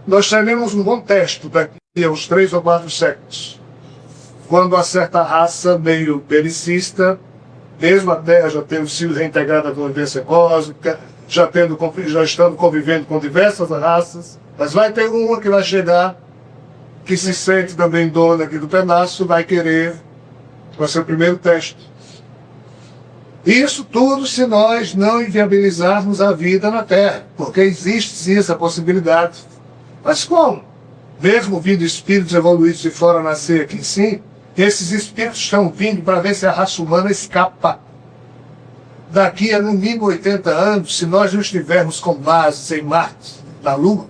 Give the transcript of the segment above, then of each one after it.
nós teremos um bom teste daqui a uns 3 ou 4 séculos, quando uma certa raça meio belicista, mesmo a Terra já tendo sido reintegrada à convivência cósmica, já estando convivendo com diversas raças, mas vai ter uma que vai chegar, que se sente também dona aqui do pedaço, vai ser o primeiro teste. Isso tudo se nós não inviabilizarmos a vida na Terra, porque existe sim essa possibilidade. Mas como? Mesmo vindo espíritos evoluídos de fora nascer aqui sim, esses espíritos estão vindo para ver se a raça humana escapa. Daqui a no mínimo 80 anos, se nós não estivermos com bases em Marte, na Lua,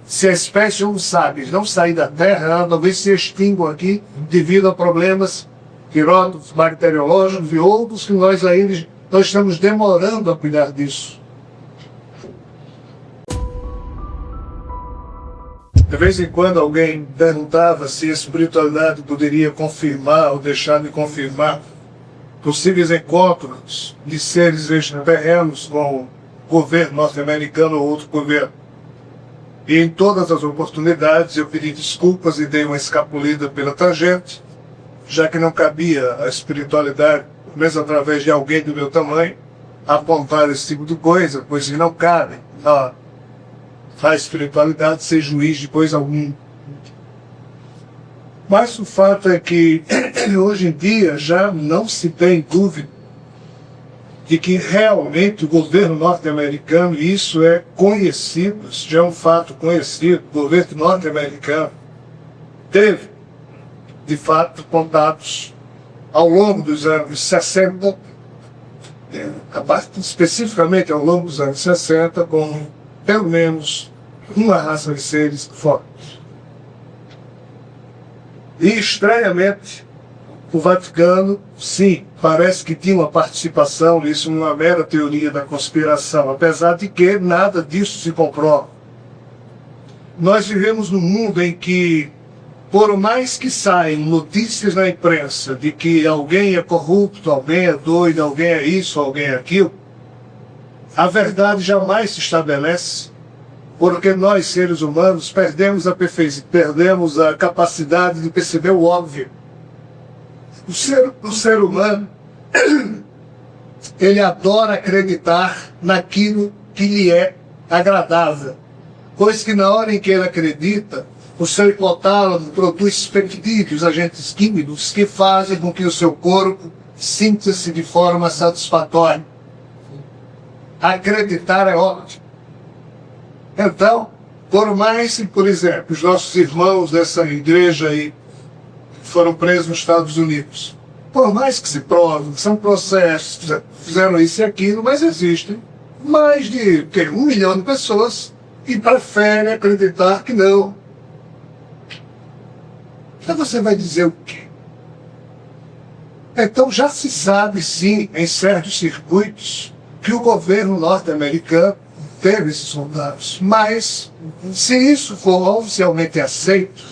se a espécie Homo sapiens não sair da Terra, ela talvez se extingua aqui devido a problemas quiróticos, bacteriológicos e outros que nós estamos demorando a cuidar disso. De vez em quando alguém perguntava se a espiritualidade poderia confirmar ou deixar de confirmar possíveis encontros de seres extraterrenos com o governo norte-americano ou outro governo. E em todas as oportunidades eu pedi desculpas e dei uma escapulida pela tangente, já que não cabia a espiritualidade, mesmo através de alguém do meu tamanho, apontar esse tipo de coisa, pois não cabe a espiritualidade ser juiz de coisa alguma. Mas o fato é que hoje em dia já não se tem dúvida de que realmente o governo norte-americano, e isso é conhecido, isso já é um fato conhecido, o governo norte-americano teve, de fato, contatos ao longo dos anos 60, especificamente ao longo dos anos 60, com pelo menos uma raça de seres fortes. E, estranhamente, o Vaticano, sim, parece que tinha uma participação nisso, numa mera teoria da conspiração, apesar de que nada disso se comprova. Nós vivemos num mundo em que, por mais que saiam notícias na imprensa de que alguém é corrupto, alguém é doido, alguém é isso, alguém é aquilo, a verdade jamais se estabelece, porque nós, seres humanos, perdemos a capacidade de perceber o óbvio. O ser humano, ele adora acreditar naquilo que lhe é agradável, pois que na hora em que ele acredita, o seu hipotálamo produz peptídeos, agentes químicos, que fazem com que o seu corpo sinta-se de forma satisfatória. Acreditar é ótimo. Então, por mais que, por exemplo, os nossos irmãos dessa igreja aí foram presos nos Estados Unidos, por mais que se prove, são processos, fizeram isso e aquilo, mas existem mais de 1 milhão de pessoas que preferem acreditar que não. Então você vai dizer o quê? Então já se sabe, sim, em certos circuitos, que o governo norte-americano teve esses soldados. Mas, se isso for oficialmente aceito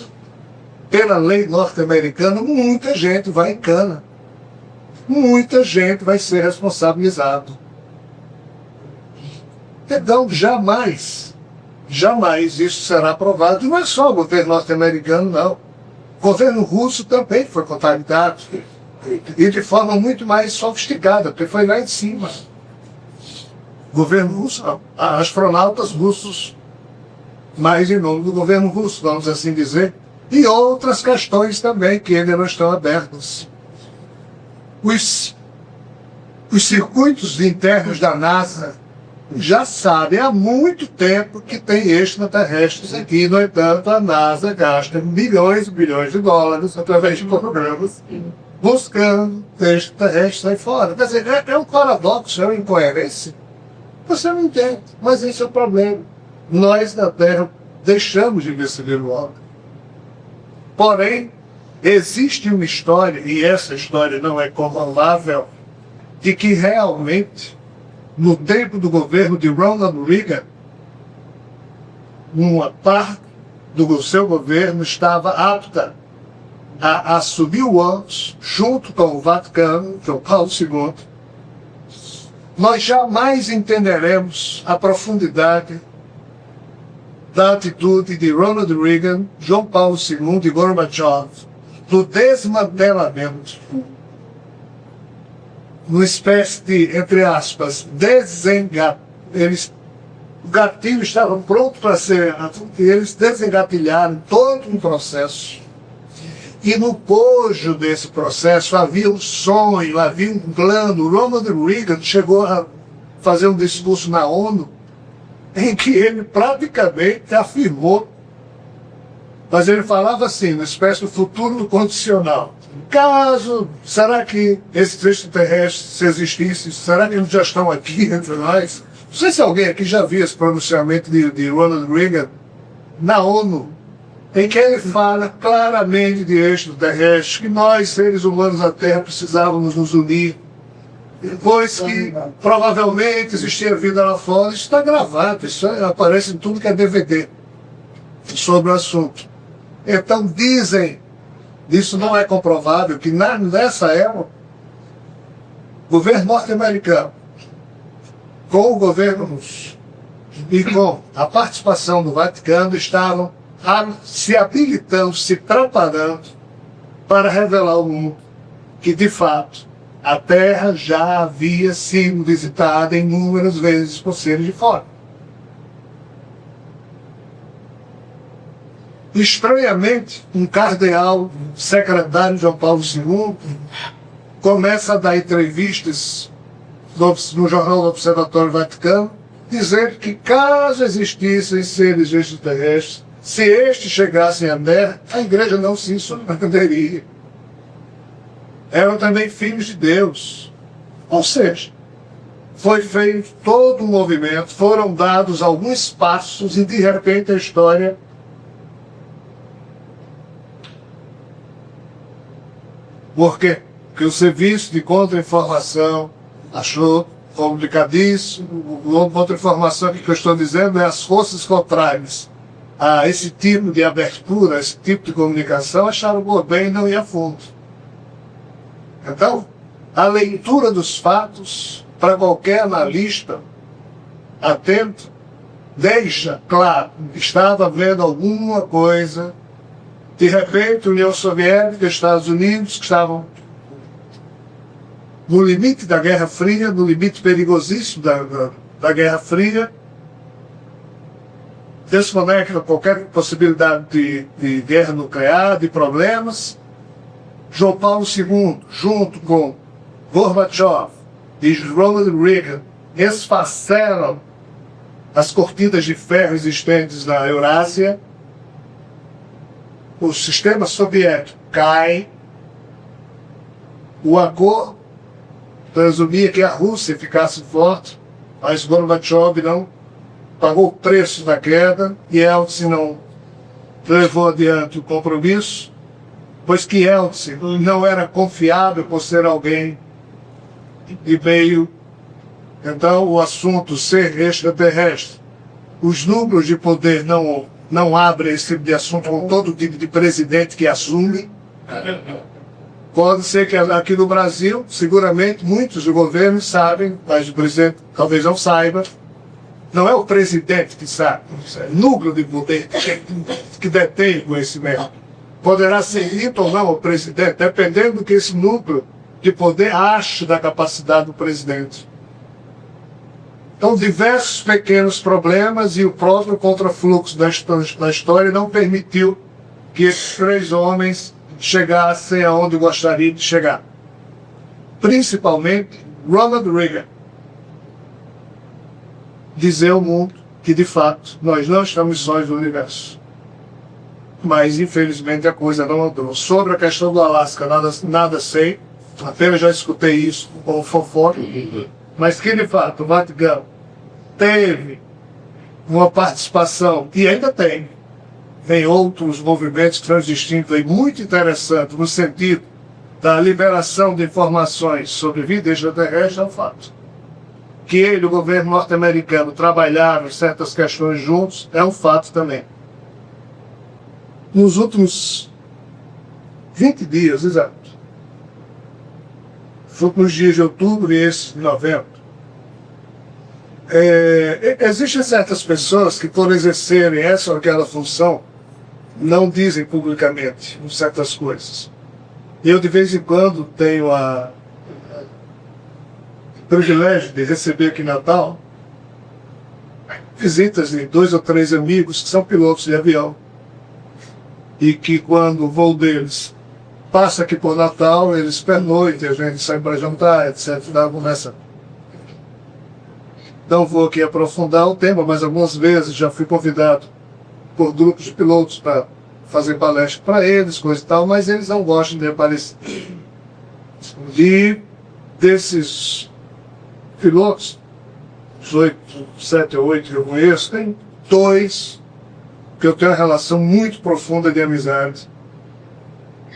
pela lei norte-americana, muita gente vai em cana. Muita gente vai ser responsabilizada. Então, jamais isso será aprovado. E não é só o governo norte-americano, não. O governo russo também foi contaminado. E de forma muito mais sofisticada, porque foi lá em cima. O governo russo, astronautas russos, mais em nome do governo russo, vamos assim dizer, e outras questões também que ainda não estão abertas. Os circuitos internos da NASA já sabem há muito tempo que tem extraterrestres aqui, no entanto, a NASA gasta milhões e bilhões de dólares através de programas buscando extraterrestres aí fora. Quer dizer, é um paradoxo, é uma incoerência. Você não entende, mas esse é o problema. Nós, na Terra, deixamos de perceber o homem. Porém, existe uma história, e essa história não é comprovável, de que realmente, no tempo do governo de Ronald Reagan, uma parte do seu governo estava apta a assumir o ônus, junto com o Vaticano, que é o Paulo II. Nós jamais entenderemos a profundidade da atitude de Ronald Reagan, João Paulo II e Gorbachev do desmantelamento, uma espécie de, entre aspas, o gatilho estava pronto para ser, e eles desengatilharam todo um processo. E no bojo desse processo havia um sonho, havia um plano. Ronald Reagan chegou a fazer um discurso na ONU em que ele praticamente afirmou, mas ele falava assim, uma espécie de futuro condicional. Caso, será que esses extraterrestres, se existissem, será que eles já estão aqui entre nós? Não sei se alguém aqui já viu esse pronunciamento de Ronald Reagan na ONU, em que ele fala claramente de extraterrestres, que nós, seres humanos da Terra, precisávamos nos unir, pois que provavelmente existia vida lá fora. Isso está gravado, isso aparece em tudo que é DVD sobre o assunto. Então dizem, isso não é comprovável, que nessa época, o governo norte-americano, com o governo russo e com a participação do Vaticano, estavam se habilitando, se preparando para revelar ao mundo que, de fato, a Terra já havia sido visitada inúmeras vezes por seres de fora. Estranhamente, um cardeal, secretário de João Paulo II, começa a dar entrevistas no Jornal do Observatório Vaticano, dizendo que caso existissem seres extraterrestres, se estes chegassem à Terra, a igreja não se surpreenderia. Eram também filhos de Deus. Ou seja, foi feito todo um movimento, foram dados alguns passos e de repente a história Por quê? Porque o serviço de contra-informação achou complicadíssimo. Outra informação que eu estou dizendo é as forças contrárias a esse tipo de abertura, a esse tipo de comunicação, acharam bem e não ia a fundo. Então, a leitura dos fatos, para qualquer analista atento, deixa claro que estava vendo alguma coisa. De repente, União Soviética e Estados Unidos, que estavam no limite da Guerra Fria, no limite perigosíssimo da Guerra Fria, desconectam qualquer possibilidade de guerra nuclear, de problemas. João Paulo II, junto com Gorbachev e Ronald Reagan, esfacelam as cortinas de ferro existentes na Eurásia. O sistema soviético cai. O acordo presumia que a Rússia ficasse forte, mas Gorbachev não pagou o preço da queda, e Yeltsin não levou adiante o compromisso, pois que Yeltsin não era confiável por ser alguém de meio. Então, o assunto ser extraterrestre, os núcleos de poder não abrem esse tipo de assunto com todo tipo de presidente que assume. Pode ser que aqui no Brasil, seguramente, muitos do governo sabem, mas o presidente talvez não saiba. Não é o presidente que sabe, é o núcleo de poder que detém o conhecimento. Poderá ser dito ou não o presidente, dependendo do que esse núcleo de poder ache da capacidade do presidente. Então, diversos pequenos problemas e o próprio contrafluxo da história não permitiu que esses três homens chegassem aonde gostariam de chegar. Principalmente Ronald Reagan. Dizer ao mundo que, de fato, nós não estamos sós do universo. Mas, infelizmente, a coisa não andou. Sobre a questão do Alasca, nada sei. Apenas já escutei isso com fofoca. Mas que, de fato, o Vaticano teve uma participação, e ainda tem outros movimentos transdistintos aí muito interessantes, no sentido da liberação de informações sobre vida extraterrestre, é um fato. Que ele e o governo norte-americano trabalharam certas questões juntos, é um fato também. Nos últimos 20 dias, exato, nos dias de outubro e esse de novembro, Existem certas pessoas que, por exercerem essa ou aquela função, não dizem publicamente certas coisas. Eu, de vez em quando, tenho o privilégio de receber aqui em Natal visitas de 2 ou 3 amigos que são pilotos de avião. E que, quando o voo deles passa aqui por Natal, eles pernoitam, a gente sai para jantar, etc. Dá conversa. Não vou aqui aprofundar o tema, mas algumas vezes já fui convidado por grupos de pilotos para fazer palestra para eles, coisa e tal, mas eles não gostam de aparecer. E desses pilotos, 7 ou 8 que eu conheço, tem 2 que eu tenho uma relação muito profunda de amizade.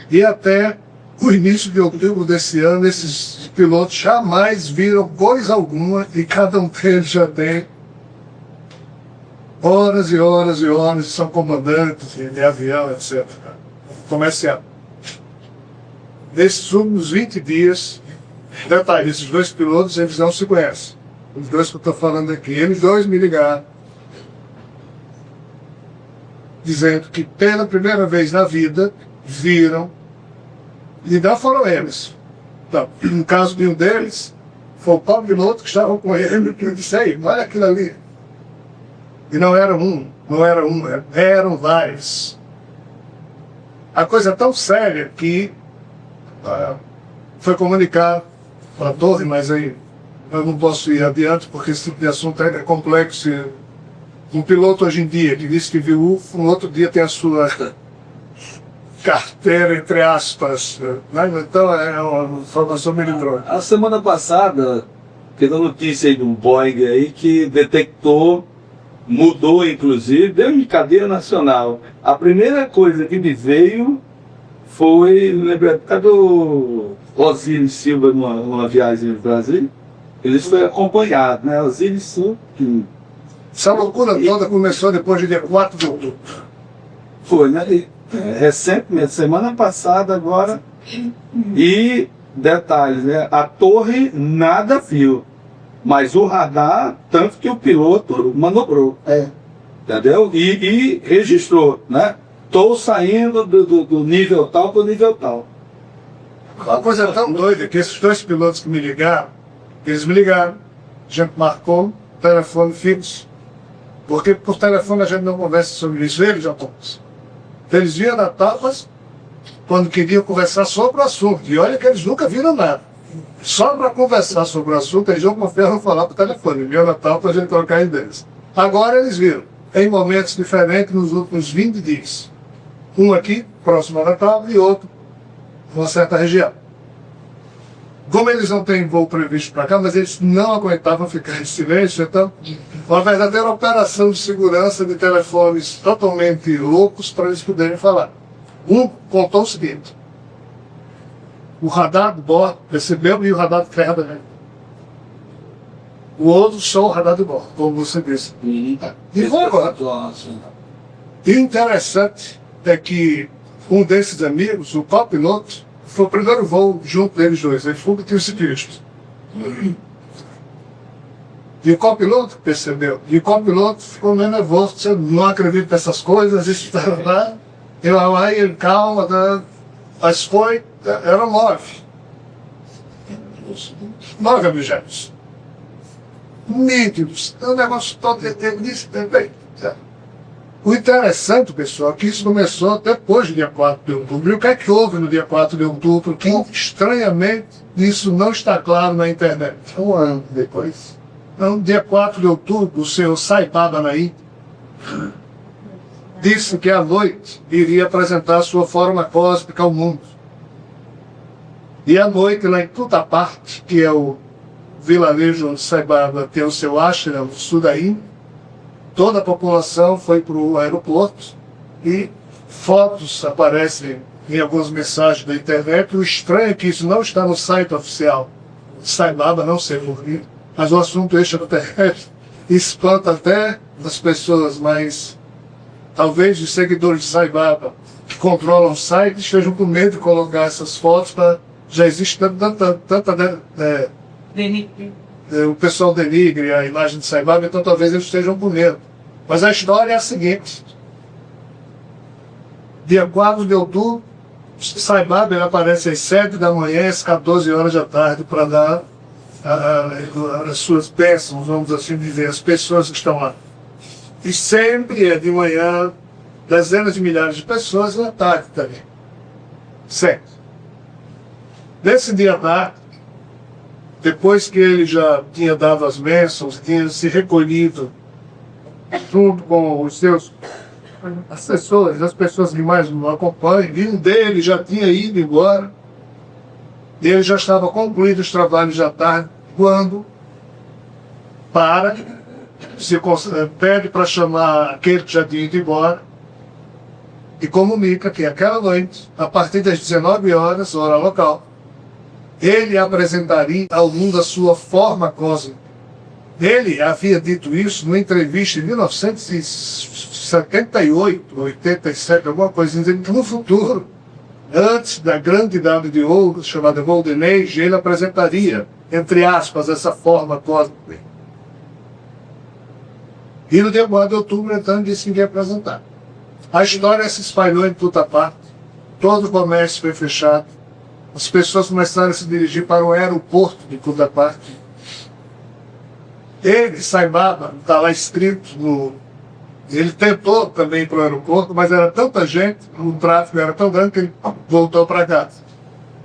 E até o início de outubro desse ano, esses pilotos jamais viram coisa alguma e cada um deles já tem horas e horas e horas, são comandantes de avião, etc. Comercial. Nesses últimos 20 dias, detalhe, esses 2 pilotos, eles não se conhecem. Os 2 que eu estou falando aqui, eles 2 me ligaram, dizendo que pela primeira vez na vida, viram, e não foram eles. Não, no caso de um deles, foi o próprio piloto que estava com ele, que eu disse, aí, olha aquilo ali. E não era eram vários. A coisa é tão séria que foi comunicado para a torre, mas aí eu não posso ir adiante porque esse tipo de assunto é complexo. Um piloto hoje em dia que diz que viu UFO, no outro dia tem a sua carteira, entre aspas. Né? Então é uma informação melindrosa. A semana passada, teve a notícia aí de um Boeing aí que detectou, mudou inclusive, deu em cadeia nacional. A primeira coisa que me veio foi, lembra do Osíris Silva numa viagem no Brasil? Eles foram acompanhados, né? Osíris Silva. Essa loucura toda começou depois de dia 4 de outubro. Foi, né? Recentemente, semana passada agora. E detalhes, né? A torre nada viu, mas o radar, tanto que o piloto manobrou. Entendeu? E registrou, né? Estou saindo do nível tal para o nível tal. Uma coisa tão doida que esses 2 pilotos que me ligaram, eles me ligaram, a gente marcou telefone fixo, porque por telefone a gente não conversa sobre isso, eles já conversam. Eles vinham na Tapas quando queriam conversar sobre o assunto, e olha que eles nunca viram nada. Só para conversar sobre o assunto, eles não confiaram falar por telefone, vinham na Tapas para a gente trocar ideias. Agora eles viram, em momentos diferentes nos últimos 20 dias. Um aqui, próximo a Natal, e outro numa certa região. Como eles não têm voo previsto para cá, mas eles não aguentavam ficar em silêncio, então, uma verdadeira operação de segurança de telefones totalmente loucos para eles poderem falar. Um contou o seguinte: o radar do bordo percebeu e o radar de ferro também. O outro só o radar de bordo, como você disse. E foi agora. E o interessante é que um desses amigos, o copiloto, foi o primeiro voo junto deles 2, ele foi que esse visto. E o copiloto percebeu, e o copiloto ficou meio nervoso, você não acredita nessas coisas, isso está lá. Aí ele, calma, tá? Mas foi, eram 9 objetos. Nítidos, o negócio todo disse também. O interessante, pessoal, é que isso começou depois do dia 4 de outubro. E o que é que houve no dia 4 de outubro? Que, estranhamente, isso não está claro na internet. Um ano depois. Então, dia 4 de outubro, o senhor Saibaba Naí disse que à noite iria apresentar sua forma cósmica ao mundo. E à noite, lá em Tutaparte, que é o vilarejo onde Saibaba tem o seu ashram, no sul da Índia, toda a população foi para o aeroporto e fotos aparecem em algumas mensagens da internet. O estranho é que isso não está no site oficial. Saibaba, não sei porquê, mas o assunto extraterrestre espanta até as pessoas mais, talvez os seguidores de Saibaba, que controlam o site, estejam com medo de colocar essas fotos. Já existe tanta o pessoal denigre a imagem de Sai Baba, então talvez eles estejam com medo. Mas a história é a seguinte. Dia 4 de outubro, Sai Baba ele aparece às 7 da manhã, às 14 horas da tarde, para dar as suas bênçãos, vamos assim dizer, as pessoas que estão lá. E sempre é de manhã, dezenas de milhares de pessoas, e à tarde também. Sempre. Nesse dia à tarde, depois que ele já tinha dado as bênçãos, tinha se recolhido junto com os seus assessores, as pessoas que mais o acompanham, e um deles já tinha ido embora, e ele já estava concluído os trabalhos da tarde, quando pede para chamar aquele que já tinha ido embora, e comunica que aquela noite, a partir das 19 horas, hora local, ele apresentaria ao mundo a sua forma cósmica. Ele havia dito isso numa entrevista em 1978, 87, alguma coisa, dizendo que no futuro, antes da grande idade de ouro, chamada Golden Age, ele apresentaria, entre aspas, essa forma cósmica. E no dia 4 de outubro, então, disse que ia apresentar. A história se espalhou em toda parte, todo o comércio foi fechado, as pessoas começaram a se dirigir para o aeroporto de toda parte. Ele, Sai Baba, está lá escrito no... Ele tentou também ir para o aeroporto, mas era tanta gente, o tráfego era tão grande que ele voltou para casa.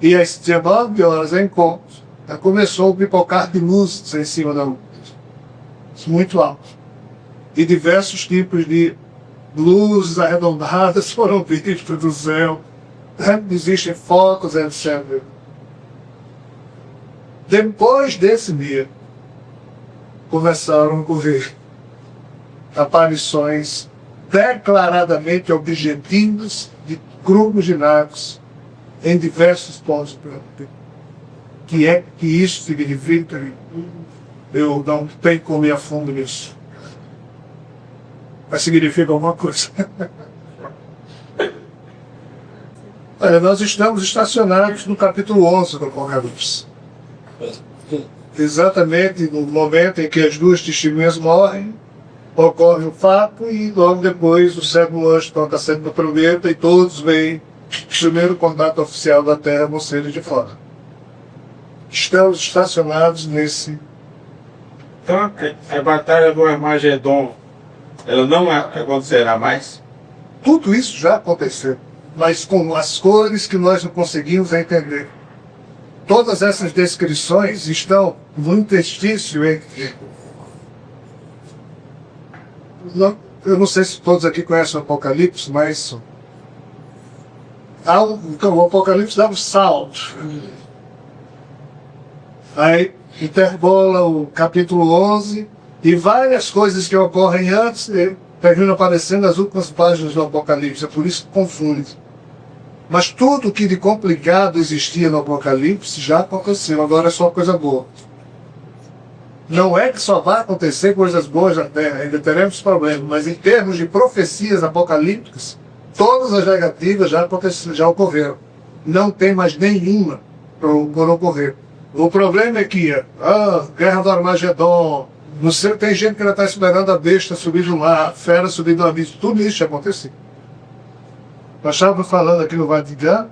E às 19 horas em ponto, começou a pipocar de luzes em cima da luz. Muito alto. E diversos tipos de luzes arredondadas foram vistas do céu. Existem focos, etc. Depois desse dia, começaram a ocorrer aparições declaradamente objetivas de grupos de naves em diversos pontos do planeta. Que é que isso significa? Eu não tenho como ir a fundo nisso. Mas significa alguma coisa. Olha, nós estamos estacionados no capítulo 11 do Apocalipse. Exatamente no momento em que as duas testemunhas morrem, ocorre o fato e logo depois o sétimo anjo toca a sétima trombeta e todos veem o primeiro contato oficial da Terra com seres de fora. Estamos estacionados nesse... Então a batalha do Armagedon, ela não acontecerá mais? Tudo isso já aconteceu, mas com as cores que nós não conseguimos entender. Todas essas descrições estão no interstício entre... Eu não sei se todos aqui conhecem o Apocalipse, mas... o Apocalipse dá um salto. Aí interbola o capítulo 11 e várias coisas que ocorrem antes terminam aparecendo nas últimas páginas do Apocalipse. É por isso que confunde. Mas tudo que de complicado existia no Apocalipse já aconteceu, agora é só coisa boa. Não é que só vai acontecer coisas boas na Terra, ainda teremos problemas, mas em termos de profecias apocalípticas, todas as negativas já ocorreram. Não tem mais nenhuma por ocorrer. O problema é que guerra do Armagedon, não sei, tem gente que ainda está esperando a besta subir do mar, a fera subir do abismo, tudo isso já aconteceu. Nós estávamos falando aqui no Vaticano,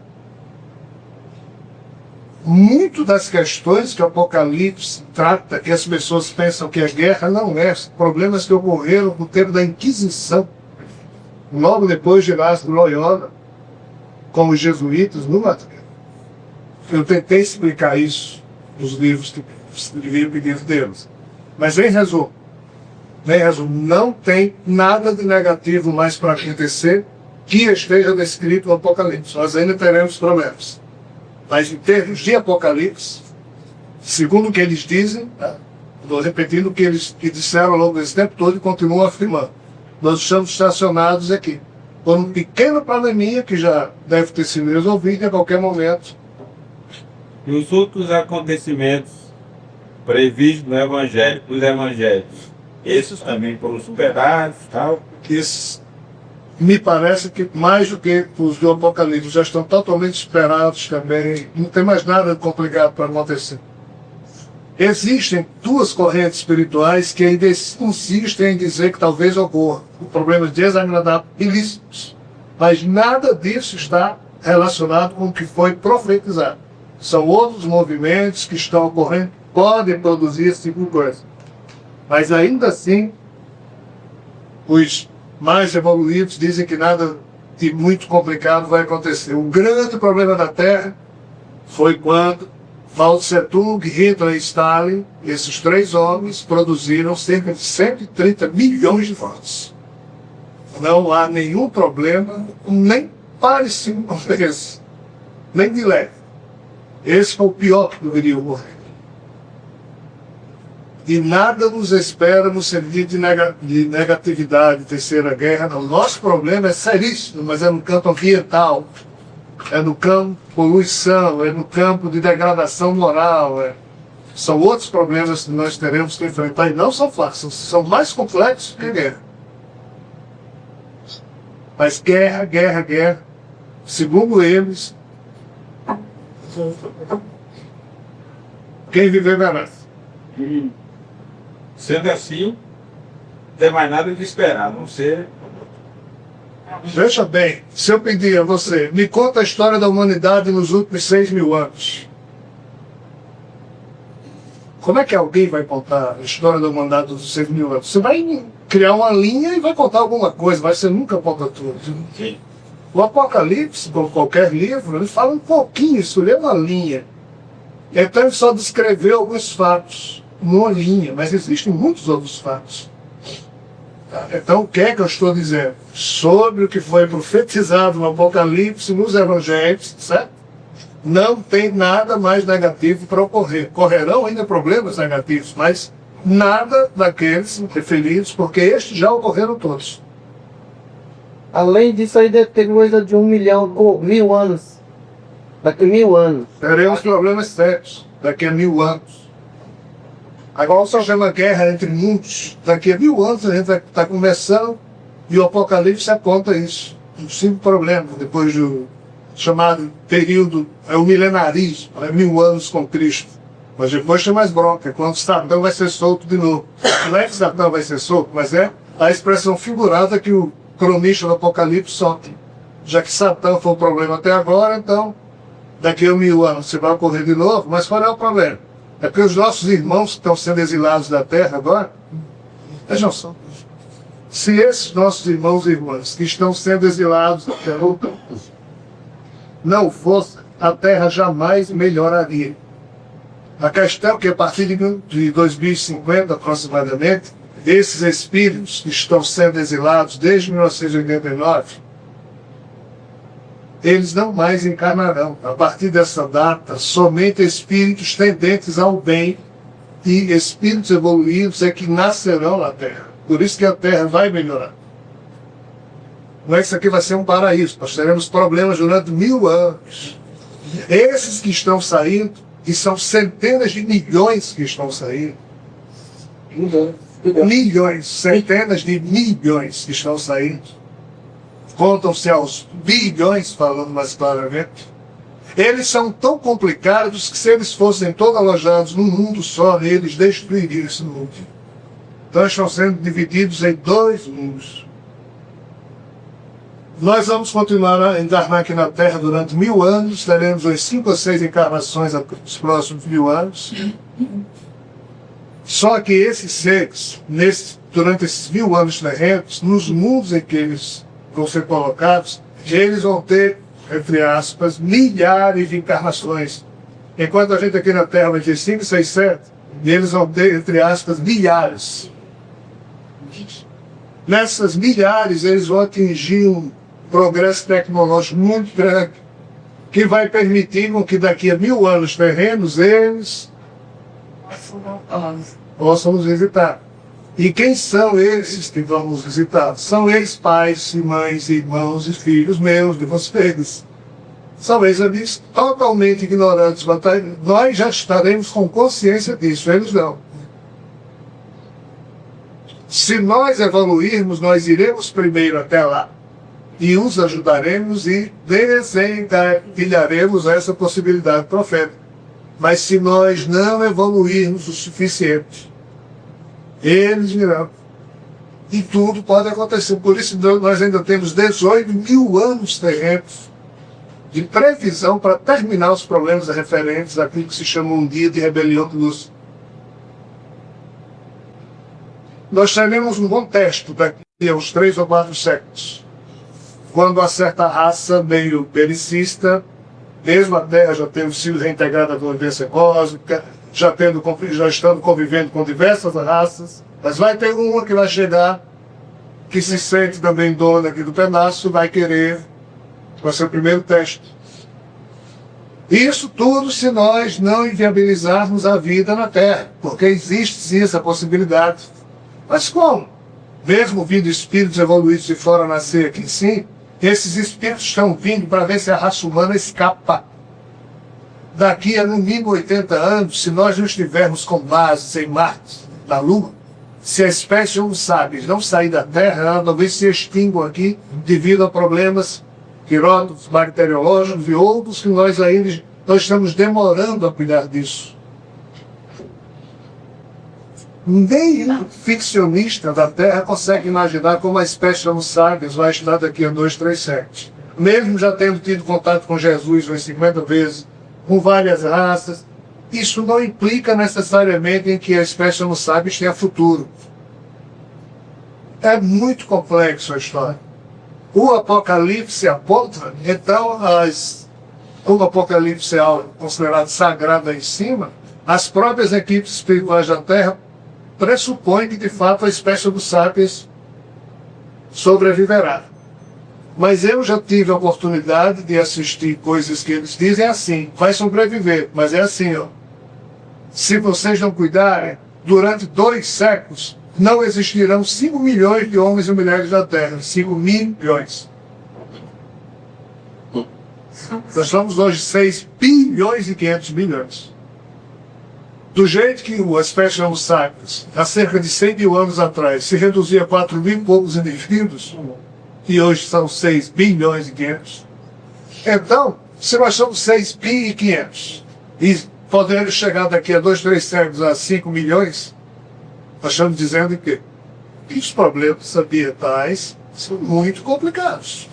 muito das questões que o Apocalipse trata, que as pessoas pensam que é guerra, não é. Problemas que ocorreram no tempo da Inquisição, logo depois de Inácio de Loyola, com os jesuítas no Vaticano. Eu tentei explicar isso nos livros que devia pedir deles. Mas em resumo, não tem nada de negativo mais para acontecer que esteja descrito no Apocalipse. Nós ainda teremos problemas. Mas em termos de Apocalipse, segundo o que eles dizem, estou repetindo o que eles disseram ao longo desse tempo todo e continuam afirmando. Nós estamos estacionados aqui, por um pequeno probleminha que já deve ter sido resolvido e a qualquer momento. E os outros acontecimentos previstos no Evangelho, os Evangelhos, esses também foram superados e tal? Esses, me parece que mais do que os do Apocalipse já estão totalmente esperados também. Não tem mais nada de complicado para acontecer. Existem duas correntes espirituais que ainda insistem em dizer que talvez ocorra problemas desagradáveis ilícitos, mas nada disso está relacionado com o que foi profetizado. São outros movimentos que estão ocorrendo, podem produzir esse tipo de coisa. Mas ainda assim, os mais evoluídos dizem que nada de muito complicado vai acontecer. O grande problema da Terra foi quando Mao Tse-tung, Hitler e Stalin, esses três homens, produziram cerca de 130 milhões de votos. Não há nenhum problema, nem parecido com esse, nem de leve. Esse foi o pior que deveria ocorrer. E nada nos espera no sentido de negatividade, terceira guerra. Não. O nosso problema é seríssimo, mas é no campo ambiental, é no campo de poluição, é no campo de degradação moral. São outros problemas que nós teremos que enfrentar, e não são fáceis, são mais complexos que guerra. Mas guerra, guerra, guerra, segundo eles, quem viver merece. Sendo assim, não tem mais nada de esperar, a não ser. Veja bem, se eu pedir a você, me conta a história da humanidade nos últimos 6.000 anos. Como é que alguém vai contar a história da humanidade dos 6.000 anos? Você vai criar uma linha e vai contar alguma coisa, mas você nunca conta tudo. Sim. O Apocalipse, como qualquer livro, ele fala um pouquinho, isso lê uma linha. Então ele só descreveu alguns fatos, numa linha, mas existem muitos outros fatos. Então o que é que eu estou dizendo? Sobre o que foi profetizado no Apocalipse, nos Evangelhos, certo? Não tem nada mais negativo para ocorrer. Ocorrerão ainda problemas negativos, mas nada daqueles referidos, porque estes já ocorreram todos. Além disso, aí deve ter coisa de 1 milhão ou 1.000 anos. Daqui a 1.000 anos. Teremos problemas sérios daqui a 1.000 anos. Agora só chama guerra entre mundos. Daqui a 1.000 anos a gente está começando e o Apocalipse aponta isso. Um simples problema, depois do chamado período, é o milenarismo, 1.000 anos com Cristo. Mas depois tem mais bronca, quando Satã vai ser solto de novo. Não é que Satã vai ser solto, mas é a expressão figurada que o cronista do Apocalipse solta. Já que Satã foi o problema até agora, então daqui a 1.000 anos você vai ocorrer de novo, mas qual é o problema? É porque os nossos irmãos que estão sendo exilados da terra agora, vejam só, se esses nossos irmãos e irmãs que estão sendo exilados da terra não fossem, a terra jamais melhoraria. A questão é que a partir de 2050 aproximadamente, esses espíritos que estão sendo exilados desde 1989, eles não mais encarnarão. A partir dessa data, somente espíritos tendentes ao bem e espíritos evoluídos é que nascerão na Terra. Por isso que a Terra vai melhorar. Não é que isso aqui vai ser um paraíso. Nós teremos problemas durante 1.000 anos. Esses que estão saindo, e são centenas de milhões que estão saindo, milhões, centenas de milhões que estão saindo, contam-se aos bilhões, falando mais claramente. Eles são tão complicados que se eles fossem todos alojados num mundo só, eles destruiriam esse mundo. Então estão sendo divididos em 2 mundos. Nós vamos continuar a encarnar aqui na Terra durante 1.000 anos, teremos umas 5 ou 6 encarnações nos próximos 1.000 anos. Só que esses seres, durante esses 1.000 anos terrenos, nos mundos em que eles vão ser colocados, eles vão ter, entre aspas, milhares de encarnações. Enquanto a gente aqui na Terra vai ter 5, 6, 7, e eles vão ter, entre aspas, milhares. Nessas milhares, eles vão atingir um progresso tecnológico muito grande, que vai permitir com que daqui a 1.000 anos terrenos, eles possam nos visitar. E quem são esses que vão nos visitar? São eles pais, e mães, irmãos e filhos meus, de vocês. São eles amigos totalmente ignorantes, mas nós já estaremos com consciência disso, eles não. Se nós evoluirmos, nós iremos primeiro até lá e os ajudaremos e desencadearemos essa possibilidade profética. Mas se nós não evoluirmos o suficiente, eles virão. E tudo pode acontecer. Por isso nós ainda temos 18 mil anos terrenos de previsão para terminar os problemas referentes àquilo que se chama um dia de rebelião de luz. Nós teremos um bom teste daqui a uns 3 ou 4 séculos, quando uma certa raça meio belicista, mesmo a Terra já tendo sido reintegrada à convivência cósmica, já estando convivendo com diversas raças, mas vai ter uma que vai chegar, que se sente também dona aqui do pedaço, vai querer, vai ser o primeiro teste. Isso tudo se nós não inviabilizarmos a vida na Terra, porque existe sim essa possibilidade. Mas como? Mesmo vindo espíritos evoluídos de fora nascer aqui sim, esses espíritos estão vindo para ver se a raça humana escapa. Daqui a no mínimo 80 anos, se nós não estivermos com bases em Marte, na Lua, se a espécie Homo sapiens não sair da Terra, ela talvez se extingua aqui devido a problemas quiróticos, bacteriológicos e outros que nós estamos demorando a cuidar disso. Nenhum ficcionista da Terra consegue imaginar como a espécie Homo sapiens vai estar daqui a 2, 3 séculos. Mesmo já tendo tido contato com Jesus umas 50 vezes, com várias raças, isso não implica necessariamente em que a espécie Homo sapiens tenha futuro. É muito complexo a história. O Apocalipse aponta, então, como o Apocalipse é algo considerado sagrado aí em cima, as próprias equipes espirituais da Terra pressupõem que, de fato, a espécie Homo sapiens sobreviverá. Mas eu já tive a oportunidade de assistir coisas que eles dizem assim, vai sobreviver, mas é assim, ó. Se vocês não cuidarem, durante 2 séculos, não existirão 5 milhões de homens e mulheres na Terra. 5 milhões. Nós somos hoje 6 bilhões e 500 milhões. Do jeito que a espécie Homo sapiens, há cerca de 100 mil anos atrás, se reduzia a 4 mil e poucos indivíduos, e hoje são 6 bilhões e 500. Então, se nós somos 6 bi e 500, e podemos chegar daqui a 2, 3 séculos a 5 milhões, nós estamos dizendo que os problemas ambientais são muito complicados.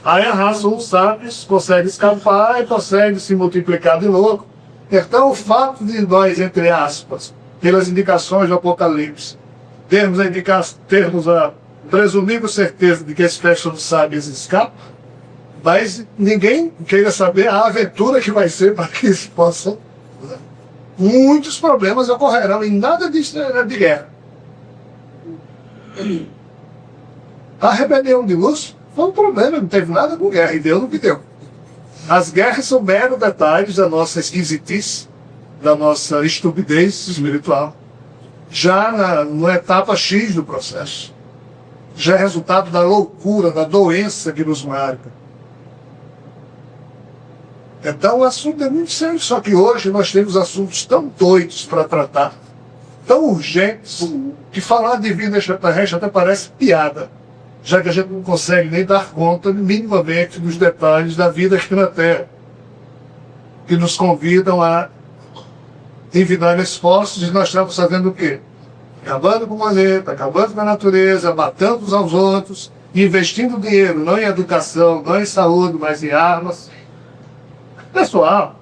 Aí a raça Homo sapiens consegue escapar e consegue se multiplicar de novo. Então, o fato de nós, entre aspas, pelas indicações do Apocalipse, termos a presumível certeza de que a espécie Homo sapiens escapa, mas ninguém queira saber a aventura que vai ser para que isso possa. Muitos problemas ocorrerão e nada disso é de guerra. A rebelião de luz foi um problema, não teve nada com guerra, e deu no que deu. As guerras são meros detalhes da nossa esquisitice, da nossa estupidez espiritual, já na etapa X do processo. Já é resultado da loucura, da doença que nos marca. Então o assunto é muito sério, só que hoje nós temos assuntos tão doidos para tratar, tão urgentes, que falar de vida extraterrestre até parece piada, já que a gente não consegue nem dar conta minimamente dos detalhes da vida aqui na Terra, que nos convidam a envidar esforços, e nós estamos fazendo o quê? Acabando com o planeta, acabando com a natureza, matando uns aos outros, investindo dinheiro não em educação, não em saúde, mas em armas. Pessoal,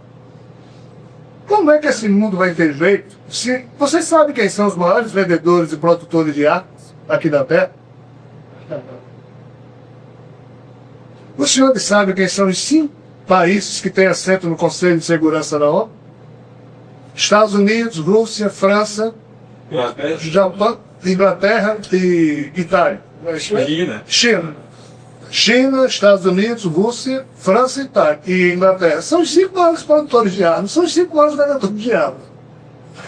como é que esse mundo vai ter jeito? Se vocês sabem quem são os maiores vendedores e produtores de armas aqui na Terra? Os senhores sabem quem são os 5 países que têm assento no Conselho de Segurança da ONU? Estados Unidos, Rússia, França, Japão, Inglaterra e Itália. China. China, Estados Unidos, Rússia, França, Itália e Inglaterra. São os 5 maiores produtores de armas, são os 5 maiores vendedores de armas.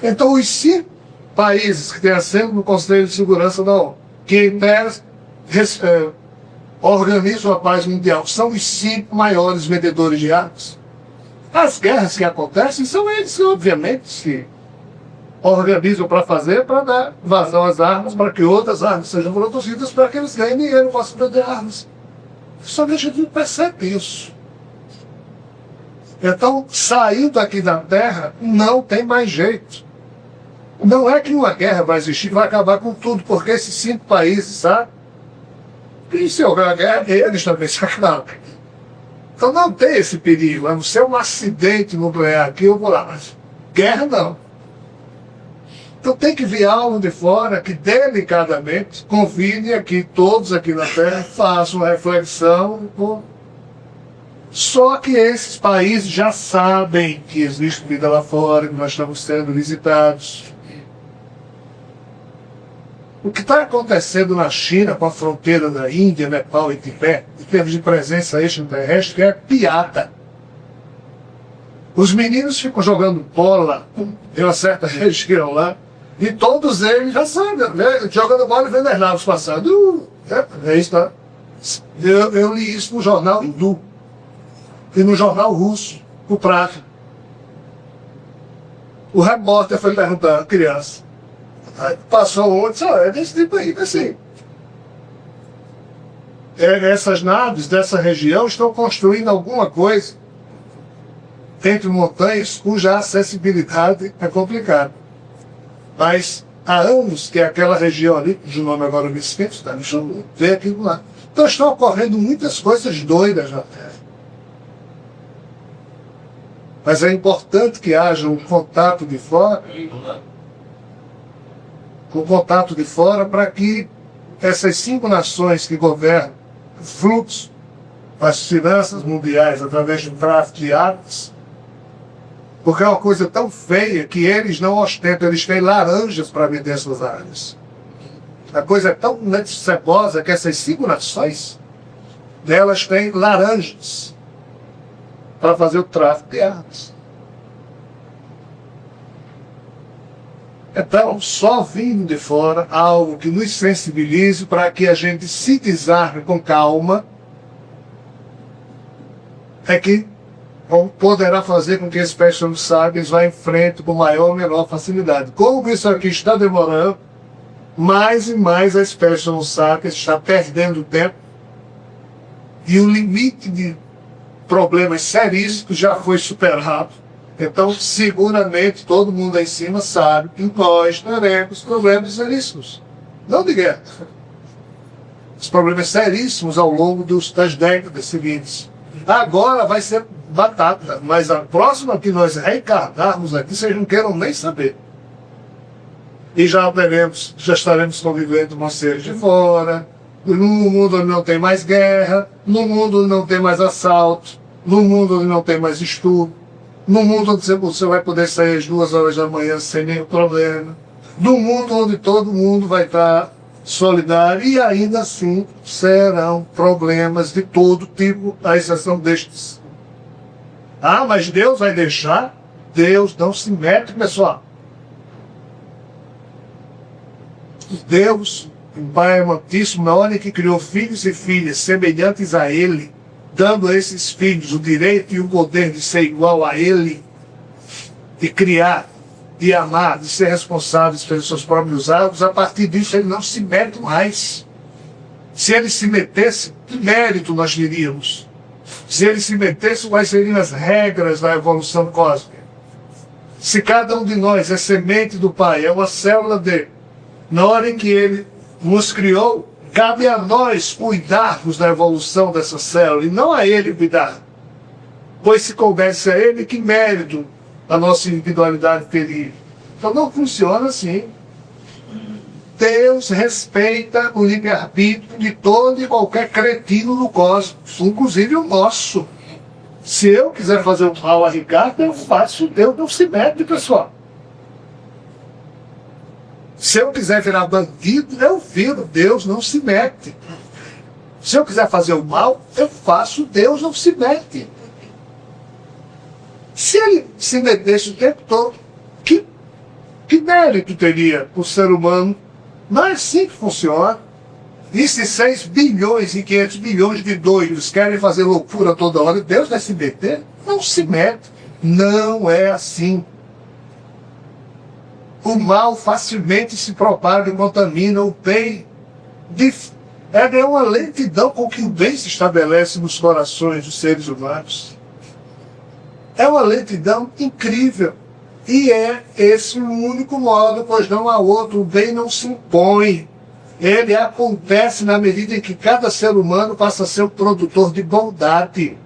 Então, os 5 países que têm assento no Conselho de Segurança da ONU, que organizam a paz mundial, são os 5 maiores vendedores de armas. As guerras que acontecem são eles que, obviamente, se organizam para dar vazão às armas, para que outras armas sejam produzidas, para que eles ganhem dinheiro e possam vender armas. Somente a gente não percebe isso. Então, saindo daqui da terra, não tem mais jeito. Não é que uma guerra vai existir, vai acabar com tudo, porque esses 5 países, sabe? E se houver uma guerra, eles também se acabam. Então não tem esse perigo. A não ser um acidente nuclear aqui, eu vou lá, mas guerra não. Então tem que vir algo de fora que delicadamente convide a que todos aqui na Terra façam uma reflexão. Só que esses países já sabem que existe vida lá fora, que nós estamos sendo visitados. O que está acontecendo na China, com a fronteira da Índia, Nepal e Tibete, em termos de presença extraterrestre, é piada. Os meninos ficam jogando bola em uma certa região lá, e todos eles já sabem, né? Jogando bola e vendo as naves passando. É isso, tá? Eu li isso no jornal hindu e no jornal russo, o Prato. O repórter foi perguntar à criança. Aí passou onde? É desse tipo aí, assim. Essas naves dessa região estão construindo alguma coisa entre montanhas cuja acessibilidade é complicada. Mas há anos que aquela região ali, cujo nome agora me esqueço, tá? Deixa eu ver aquilo lá. Então estão ocorrendo muitas coisas doidas na Terra. Mas é importante que haja um contato de fora, para que essas 5 nações que governam o fluxo das finanças mundiais através do tráfico de armas, porque é uma coisa tão feia que eles não ostentam, eles têm laranjas para vender suas armas. A coisa é tão cebosa que essas 5 nações, delas têm laranjas para fazer o tráfico de armas. Então, só vindo de fora algo que nos sensibilize para que a gente se desarme com calma é que poderá fazer com que esse Special Sagas vá em frente com maior ou menor facilidade. Como isso aqui está demorando, mais e mais a Special Sagas está perdendo tempo e o limite de problemas seríssimos já foi superado. Então, seguramente, todo mundo aí em cima sabe que nós teremos problemas seríssimos. Não de guerra. Os problemas seríssimos ao longo das décadas seguintes. Agora vai ser batata, mas a próxima que nós reencarnarmos aqui, vocês não queiram nem saber. E já estaremos convivendo com seres de fora, num mundo onde não tem mais guerra, num mundo onde não tem mais assalto, num mundo onde não tem mais estupro, num mundo onde você vai poder sair às 2 horas da manhã sem nenhum problema, num mundo onde todo mundo vai estar solidário, e ainda assim serão problemas de todo tipo, à exceção destes. Ah, mas Deus vai deixar? Deus não se mete, pessoal. Deus, o Pai amantíssimo, na hora que criou filhos e filhas semelhantes a Ele, dando a esses filhos o direito e o poder de ser igual a Ele, de criar, de amar, de ser responsáveis pelos seus próprios atos, a partir disso Ele não se mete mais. Se Ele se metesse, que mérito nós diríamos? Se Ele se metesse, quais seriam as regras da evolução cósmica? Se cada um de nós é semente do Pai, é uma célula dele, na hora em que Ele nos criou, cabe a nós cuidarmos da evolução dessa célula e não a Ele cuidar. Pois se coubesse a Ele, que mérito a nossa individualidade teria? Então não funciona assim. Deus respeita o livre-arbítrio de todo e qualquer cretino no cosmos, inclusive o nosso. Se eu quiser fazer um mal a Ricardo, eu faço. Deus não se mete, pessoal. Se eu quiser virar bandido, eu viro. Deus não se mete. Se eu quiser fazer o mal, eu faço. Deus não se mete. Se Ele se metesse o tempo todo, que mérito teria o ser humano? Não é assim que funciona. E se 6 bilhões e 500 milhões de doidos querem fazer loucura toda hora, Deus vai se meter? Não se mete. Não é assim. O mal facilmente se propaga e contamina o bem. É uma lentidão com que o bem se estabelece nos corações dos seres humanos. É uma lentidão incrível. E é esse o único modo, pois não há outro. O bem não se impõe. Ele acontece na medida em que cada ser humano passa a ser um produtor de bondade.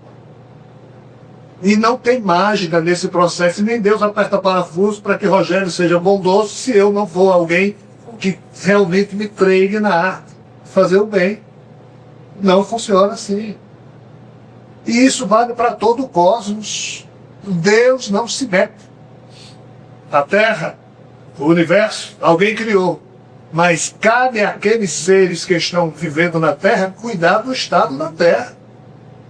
E não tem mágica nesse processo. E nem Deus aperta parafuso para que Rogério seja bondoso se eu não for alguém que realmente me treine na arte de fazer o bem. Não funciona assim. E isso vale para todo o cosmos. Deus não se mete. A Terra, o universo, alguém criou. Mas cabe àqueles seres que estão vivendo na Terra cuidar do estado da Terra.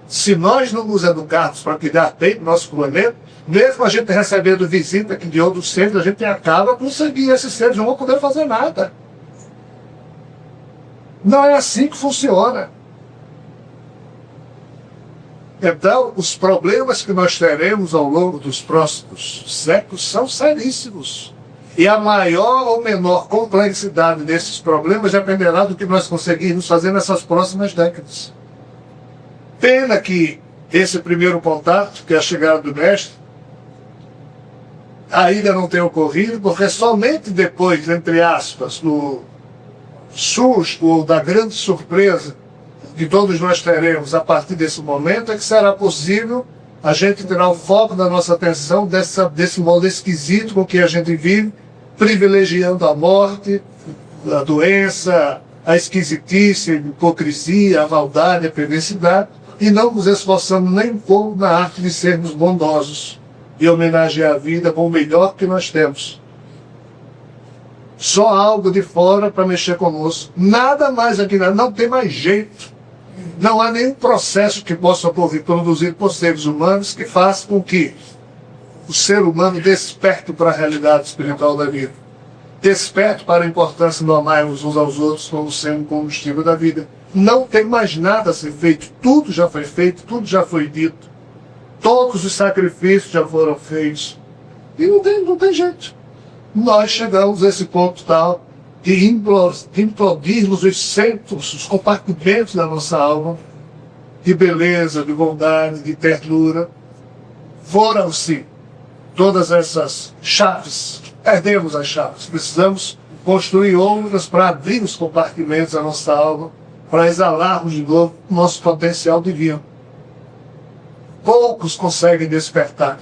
Se nós não nos educarmos para cuidar bem do nosso planeta, mesmo a gente recebendo visita aqui de outros seres, a gente acaba por seguir esses seres, não vão poder fazer nada. Não é assim que funciona. Então, os problemas que nós teremos ao longo dos próximos séculos são seríssimos. E a maior ou menor complexidade desses problemas dependerá do que nós conseguirmos fazer nessas próximas décadas. Pena que esse primeiro contato, que é a chegada do mestre, ainda não tenha ocorrido, porque somente depois, entre aspas, do susto ou da grande surpresa que todos nós teremos a partir desse momento, é que será possível a gente tirar o foco da nossa atenção desse modo esquisito com que a gente vive, privilegiando a morte, a doença, a esquisitice, a hipocrisia, a maldade, a perversidade, e não nos esforçando nem um pouco na arte de sermos bondosos e homenagear a vida com o melhor que nós temos. Só algo de fora para mexer conosco. Nada mais aqui, não tem mais jeito. Não há nenhum processo que possa produzir por seres humanos que faça com que o ser humano desperte para a realidade espiritual da vida. Desperte para a importância de amarmos uns aos outros como sendo o combustível da vida. Não tem mais nada a ser feito. Tudo já foi feito, tudo já foi dito. Todos os sacrifícios já foram feitos. E não tem jeito. Nós chegamos a esse ponto tal de implodirmos os centros, os compartimentos da nossa alma, de beleza, de bondade, de ternura. Foram-se todas essas chaves, perdemos as chaves. Precisamos construir outras para abrir os compartimentos da nossa alma, para exalarmos de novo o nosso potencial divino. Poucos conseguem despertar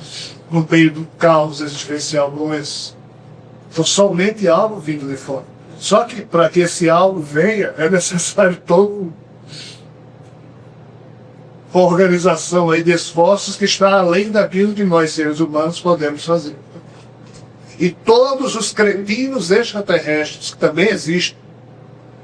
no meio do caos existencial como esse. Então, somente algo vindo de fora. Só que para que esse algo venha, é necessário toda uma organização aí de esforços que está além daquilo que nós, seres humanos, podemos fazer. E todos os cretinos extraterrestres, que também existem,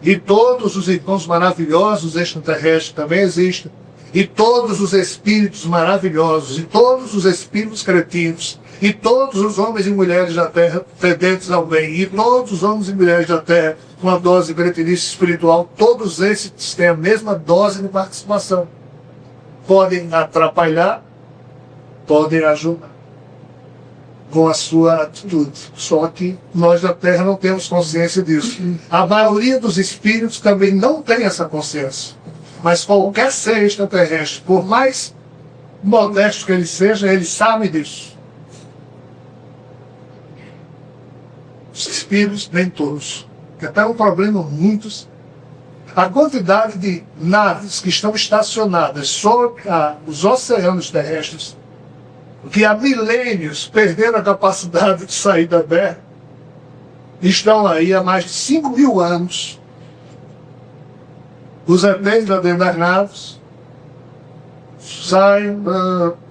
e todos os irmãos maravilhosos extraterrestres, que também existem, e todos os espíritos maravilhosos, e todos os espíritos cretinos, e todos os homens e mulheres da Terra tendentes ao bem, e todos os homens e mulheres da Terra com a dose de cretinice espiritual, todos esses têm a mesma dose de participação. Podem atrapalhar, podem ajudar com a sua atitude. Só que nós da Terra não temos consciência disso. A maioria dos espíritos também não tem essa consciência. Mas qualquer ser extraterrestre, por mais modesto que ele seja, ele sabe disso. Os espíritos, nem todos. Que até um problema muitos. A quantidade de naves que estão estacionadas sobre os oceanos terrestres, que há milênios perderam a capacidade de sair da Terra, estão aí há mais de 5.000 anos. Os ETs lá dentro das naves saem,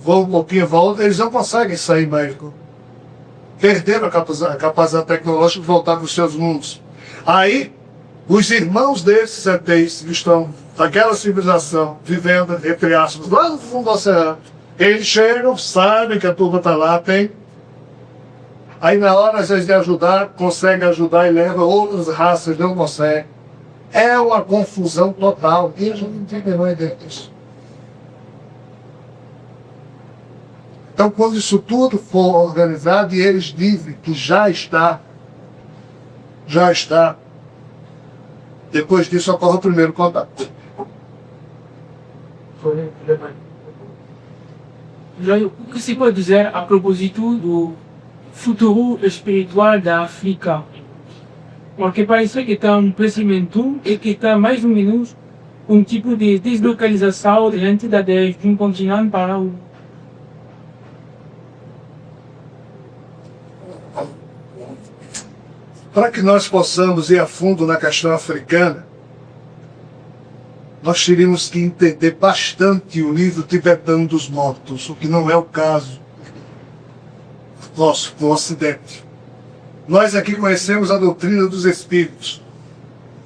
vão um pouquinho, voltam, eles não conseguem sair mais. Perderam a capacidade tecnológica de voltar para os seus mundos. Aí, os irmãos desses ETs que estão naquela civilização, vivendo, entre aspas, lá no fundo do oceano, eles chegam, sabem que a turma está lá, tem. Aí na hora, às vezes, de ajudar, conseguem ajudar e leva, outras raças não conseguem. É uma confusão total. E a gente não tem a menor ideia disso. Então, quando isso tudo for organizado, e eles dizem que já está, depois disso ocorre o primeiro contato. O que se pode dizer a propósito do futuro espiritual da África? Porque parece que está um crescimento e que está mais ou menos um tipo de deslocalização de entidades de um continente para o outro. Para que nós possamos ir a fundo na questão africana, nós teríamos que entender bastante o livro tibetano dos mortos, o que não é o caso nosso, no Ocidente. Nós aqui conhecemos a doutrina dos espíritos,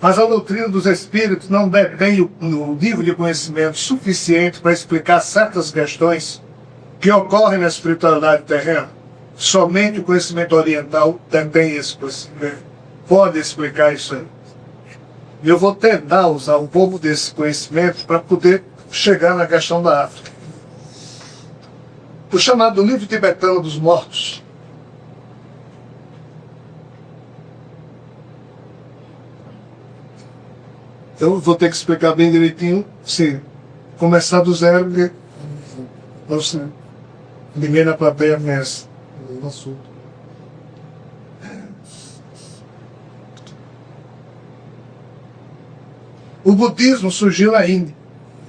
mas a doutrina dos espíritos não detém o nível de conhecimento suficiente para explicar certas questões que ocorrem na espiritualidade terrena. Somente o conhecimento oriental detém esse conhecimento, pode explicar isso aí. E eu vou tentar usar um pouco desse conhecimento para poder chegar na questão da África. O chamado livro tibetano dos mortos. Eu vou ter que explicar bem direitinho, sim. Começar do zero, porque não sei. Ninguém na plateia conhece o assunto. O budismo surgiu na Índia,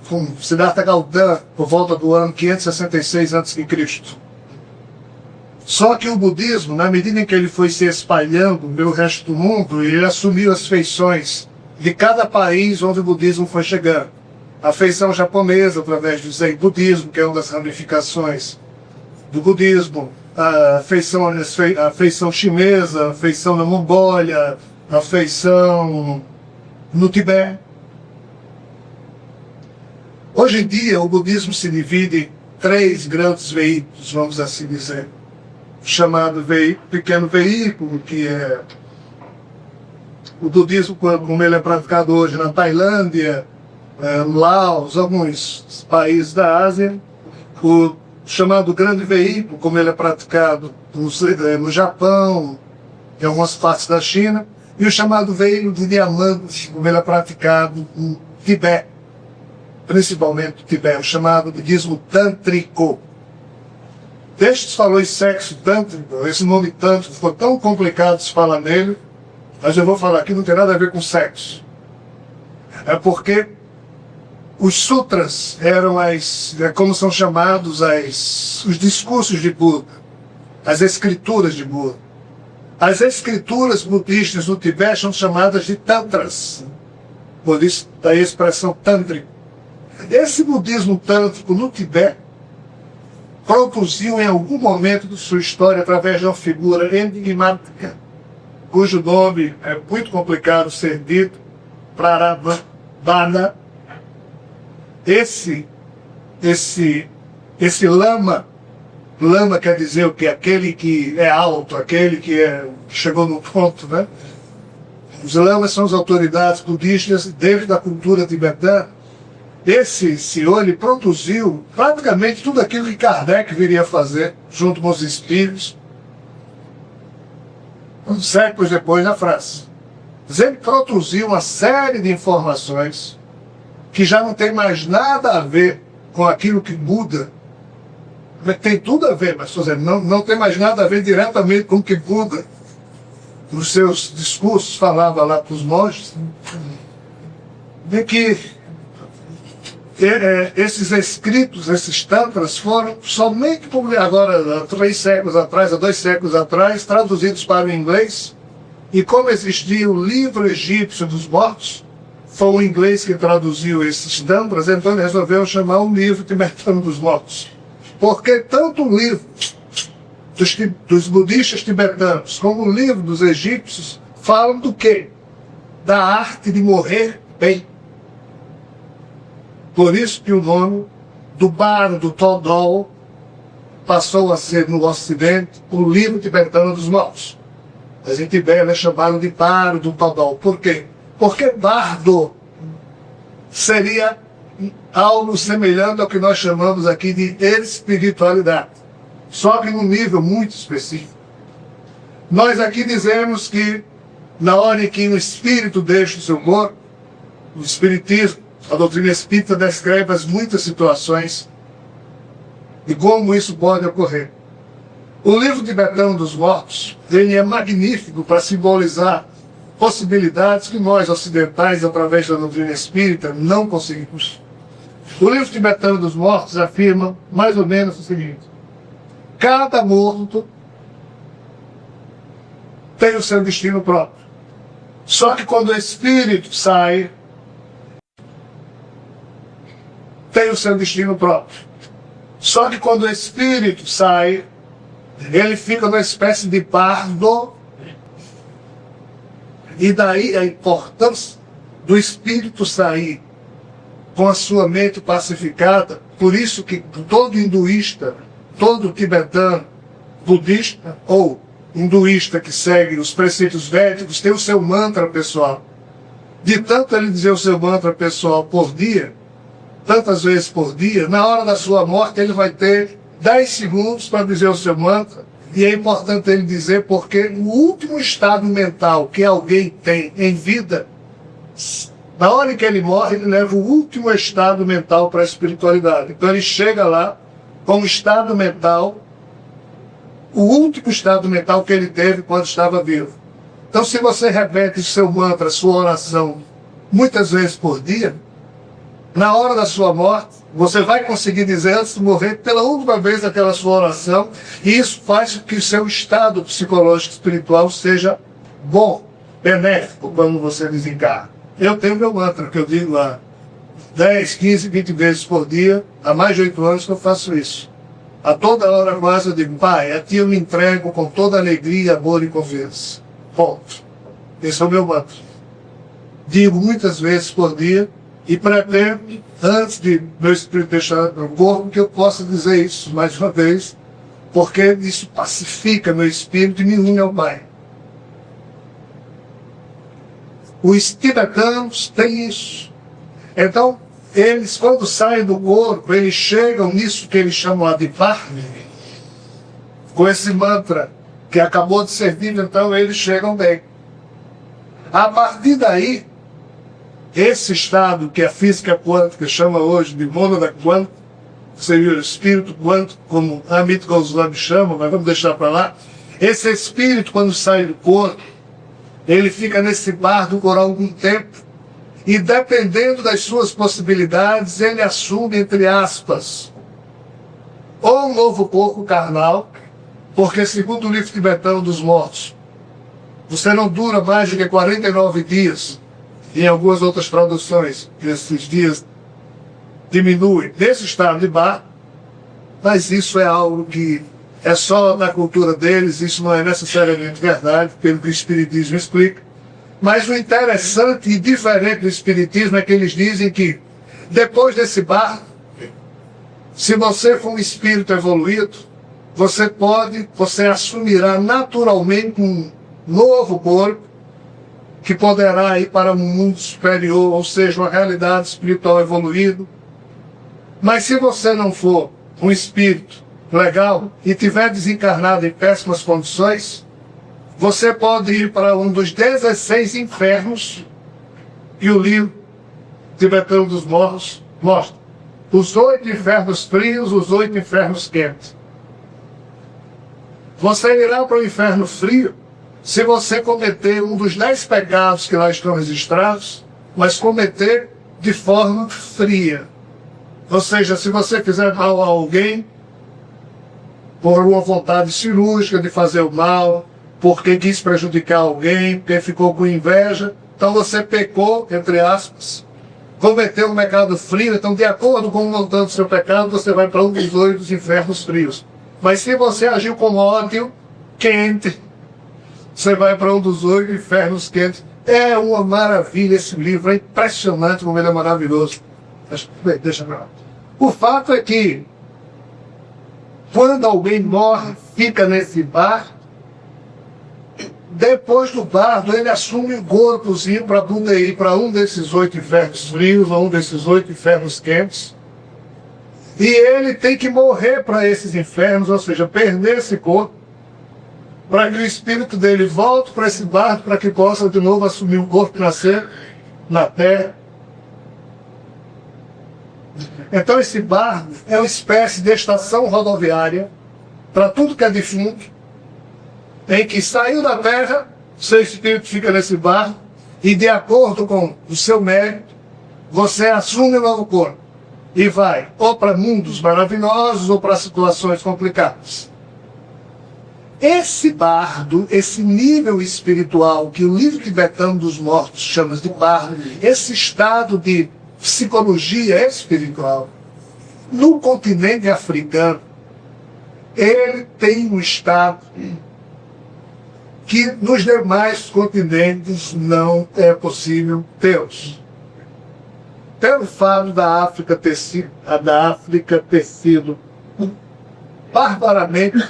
com Siddhartha Gautama, por volta do ano 566 a.C. Só que o budismo, na medida em que ele foi se espalhando pelo resto do mundo, ele assumiu as feições de cada país onde o budismo foi chegando. A feição japonesa, através do Zen budismo, que é uma das ramificações do budismo, a feição chinesa, a feição na Mongólia, a feição no Tibete. Hoje em dia, o budismo se divide em 3 grandes veículos, vamos assim dizer. O chamado pequeno veículo, que é o budismo como ele é praticado hoje na Tailândia, Laos, alguns países da Ásia. O chamado grande veículo, como ele é praticado no Japão, em algumas partes da China. E o chamado veículo de diamante, como ele é praticado no Tibete, principalmente no Tibete, o chamado budismo tântrico. Destes falou em sexo tântrico, esse nome tântrico ficou tão complicado de se falar nele, mas eu vou falar aqui, não tem nada a ver com sexo. É porque os sutras eram como são chamados os discursos de Buda, as escrituras de Buda. As escrituras budistas no Tibete são chamadas de tantras, por isso da expressão tântrico. Esse budismo tântrico no Tibete produziu em algum momento de sua história, através de uma figura enigmática, cujo nome é muito complicado ser dito, Prarabdhana. Esse lama quer dizer o que? Aquele que é alto, aquele que chegou no ponto, né? Os lamas são as autoridades budistas dentro da cultura tibetana. Esse senhor, ele produziu praticamente tudo aquilo que Kardec viria fazer, junto com os espíritos, séculos depois na França. Mas ele produziu uma série de informações que já não tem mais nada a ver com aquilo que Buda. Tem tudo a ver, mas não tem mais nada a ver diretamente com o que Buda, nos seus discursos, falava lá para os monges, de que esses escritos, esses tantras, foram somente agora, há 2 séculos atrás, traduzidos para o inglês. E como existia o livro egípcio dos mortos, foi o inglês que traduziu esses tantras, então ele resolveu chamar o livro tibetano dos mortos. Porque tanto o livro dos budistas tibetanos como o livro dos egípcios falam do quê? Da arte de morrer bem. Por isso que o nome do bardo Todol passou a ser, no Ocidente, o livro tibetano dos mortos. Mas em Tibete é chamado de bardo Todol. Por quê? Porque bardo seria algo semelhante ao que nós chamamos aqui de espiritualidade, só que num nível muito específico. Nós aqui dizemos que na hora em que o espírito deixa o seu corpo, o espiritismo, a doutrina espírita descreve as muitas situações e como isso pode ocorrer. O livro tibetano dos mortos, ele é magnífico para simbolizar possibilidades que nós ocidentais, através da doutrina espírita, não conseguimos. O livro tibetano dos mortos afirma mais ou menos o seguinte: cada morto tem o seu destino próprio. Só que quando o espírito sai, tem o seu destino próprio. Só que quando o espírito sai, ele fica numa espécie de pardo. E daí a importância do espírito sair com a sua mente pacificada. Por isso que todo hinduísta, todo tibetano, budista ou hinduísta que segue os preceitos védicos tem o seu mantra pessoal. De tanto ele dizer o seu mantra pessoal por dia, tantas vezes por dia, na hora da sua morte ele vai ter 10 segundos para dizer o seu mantra. E é importante ele dizer porque o último estado mental que alguém tem em vida, na hora em que ele morre, ele leva o último estado mental para a espiritualidade. Então ele chega lá com o estado mental, o último estado mental que ele teve quando estava vivo. Então se você repete seu mantra, sua oração, muitas vezes por dia, na hora da sua morte, você vai conseguir dizer antes de morrer pela última vez aquela sua oração, e isso faz com que o seu estado psicológico espiritual seja bom, benéfico quando você desencarna. Eu tenho meu mantra, que eu digo lá 10, 15, 20 vezes por dia, há mais de 8 anos que eu faço isso. A toda hora quase eu digo: Pai, a Ti eu me entrego com toda alegria, amor e confiança. Ponto. Esse é o meu mantra. Digo muitas vezes por dia, e pretendo, antes de meu espírito deixar meu corpo, que eu possa dizer isso mais uma vez, porque isso pacifica meu espírito e me une ao Pai. Os tibetanos têm isso. Então, eles, quando saem do corpo, eles chegam nisso que eles chamam de Dharma, com esse mantra que acabou de ser dito, então eles chegam bem. A partir daí, esse estado que a física quântica chama hoje de mônada quântica, seria o espírito quântico, como Amit Goswami chama, mas vamos deixar para lá. Esse espírito, quando sai do corpo, ele fica nesse bardo por algum tempo, e dependendo das suas possibilidades, ele assume, entre aspas, ou um novo corpo carnal, porque segundo o livro tibetano dos mortos, você não dura mais do que 49 dias, em algumas outras traduções, esses dias diminuem nesse estado de bar, mas isso é algo que é só na cultura deles, isso não é necessariamente verdade, pelo que o Espiritismo explica. Mas o interessante e diferente do Espiritismo é que eles dizem que, depois desse bar, se você for um espírito evoluído, você assumirá naturalmente um novo corpo, que poderá ir para um mundo superior, ou seja, uma realidade espiritual evoluída. Mas se você não for um espírito legal e tiver desencarnado em péssimas condições, você pode ir para um dos 16 infernos que o livro tibetano dos mortos mostra. Os 8 infernos frios, os 8 infernos quentes. Você irá para o inferno frio se você cometer um dos 10 pecados que lá estão registrados, mas cometer de forma fria. Ou seja, se você fizer mal a alguém, por uma vontade cirúrgica de fazer o mal, porque quis prejudicar alguém, porque ficou com inveja, então você pecou, entre aspas, cometeu um pecado frio, então de acordo com o montante do seu pecado, você vai para um dos 8 infernos frios. Mas se você agiu com ódio quente, você vai para um dos 8 infernos quentes. É uma maravilha esse livro, é impressionante como ele é maravilhoso. Deixa eu ver. O fato é que, quando alguém morre, fica nesse bardo, depois do bardo ele assume um corpozinho para poder ir para um desses 8 infernos frios, ou um desses 8 infernos quentes. E ele tem que morrer para esses infernos, ou seja, perder esse corpo, para que o espírito dele volte para esse bardo, para que possa de novo assumir um corpo e nascer na terra. Então esse barco é uma espécie de estação rodoviária para tudo que é defunto, em que saiu da terra, seu espírito fica nesse barco, e de acordo com o seu mérito, você assume um novo corpo e vai ou para mundos maravilhosos ou para situações complicadas. Esse bardo, esse nível espiritual que o livro tibetano dos mortos chama de bardo, esse estado de psicologia espiritual, no continente africano, ele tem um estado que nos demais continentes não é possível ter. Pelo fato da África ter sido barbaramente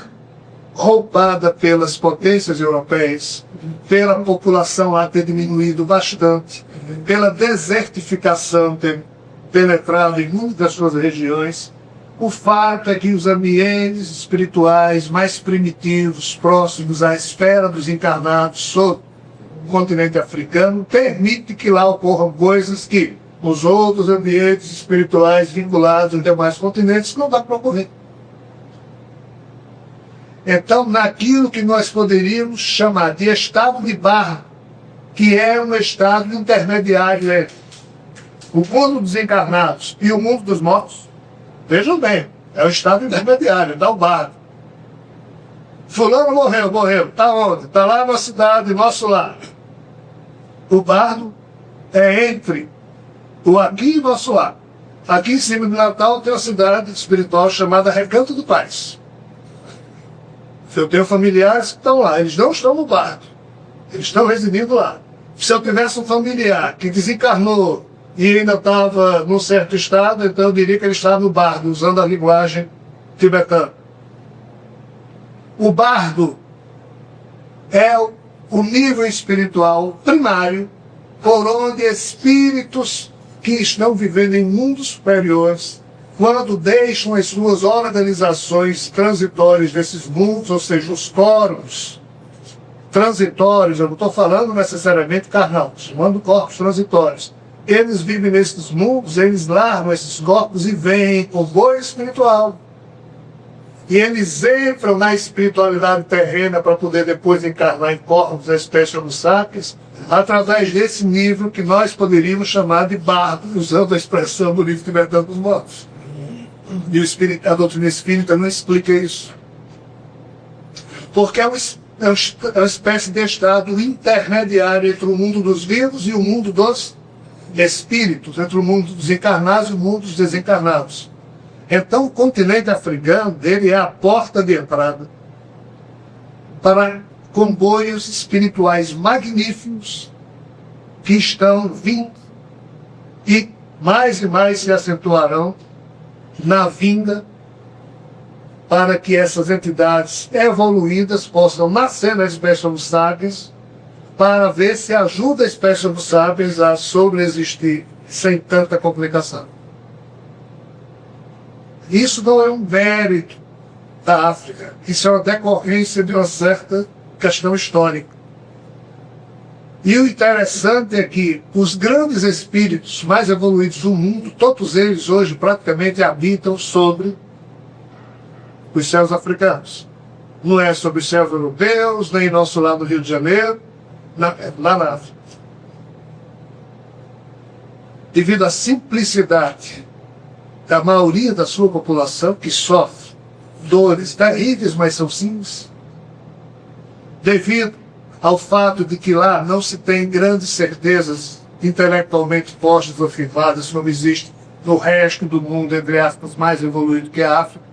roubada pelas potências europeias, pela população lá ter diminuído bastante, pela desertificação ter penetrado em muitas das suas regiões, o fato é que os ambientes espirituais mais primitivos, próximos à esfera dos encarnados sobre o continente africano, permite que lá ocorram coisas que os outros ambientes espirituais vinculados aos demais continentes não dá para ocorrer. Então, naquilo que nós poderíamos chamar de estado de barra, que é um estado intermediário entre o mundo dos encarnados e o mundo dos mortos, vejam bem, é o estado intermediário, dá o bardo. Fulano morreu, está onde? Está lá na cidade, nosso lar. O bardo é entre o aqui e nosso lar. Aqui em cima do Natal tem uma cidade espiritual chamada Recanto do Paz. Eu tenho familiares que estão lá, eles não estão no bardo, eles estão residindo lá. Se eu tivesse um familiar que desencarnou e ainda estava num certo estado, então eu diria que ele estava no bardo, usando a linguagem tibetana. O bardo é o nível espiritual primário por onde espíritos que estão vivendo em mundos superiores, quando deixam as suas organizações transitórias desses mundos, ou seja, os corpos transitórios, eu não estou falando necessariamente carnal, estou chamando corpos transitórios. Eles vivem nesses mundos, eles largam esses corpos e vêm com boi espiritual. E eles entram na espiritualidade terrena para poder depois encarnar em corpos, a espécie Homo sapiens, através desse nível que nós poderíamos chamar de bardo, usando a expressão do livro Tibetano dos Mortos. E a doutrina espírita não explica isso. Porque é uma espécie de estado intermediário entre o mundo dos vivos e o mundo dos espíritos, entre o mundo dos encarnados e o mundo dos desencarnados. Então o continente africano ele é a porta de entrada para comboios espirituais magníficos que estão vindo e mais se acentuarão na vinda para que essas entidades evoluídas possam nascer na espécie Homo sapiens para ver se ajuda a espécie Homo sapiens a sobreexistir sem tanta complicação. Isso não é um mérito da África, isso é uma decorrência de uma certa questão histórica. E o interessante é que os grandes espíritos mais evoluídos do mundo, todos eles hoje praticamente habitam sobre os céus africanos. Não é sobre os céus europeus, nem nosso lá no Rio de Janeiro, lá na África. Devido à simplicidade da maioria da sua população, que sofre dores terríveis, mas são simples, devido ao fato de que lá não se tem grandes certezas intelectualmente postas ou afirmadas, como existe no resto do mundo, entre aspas, mais evoluído que a África.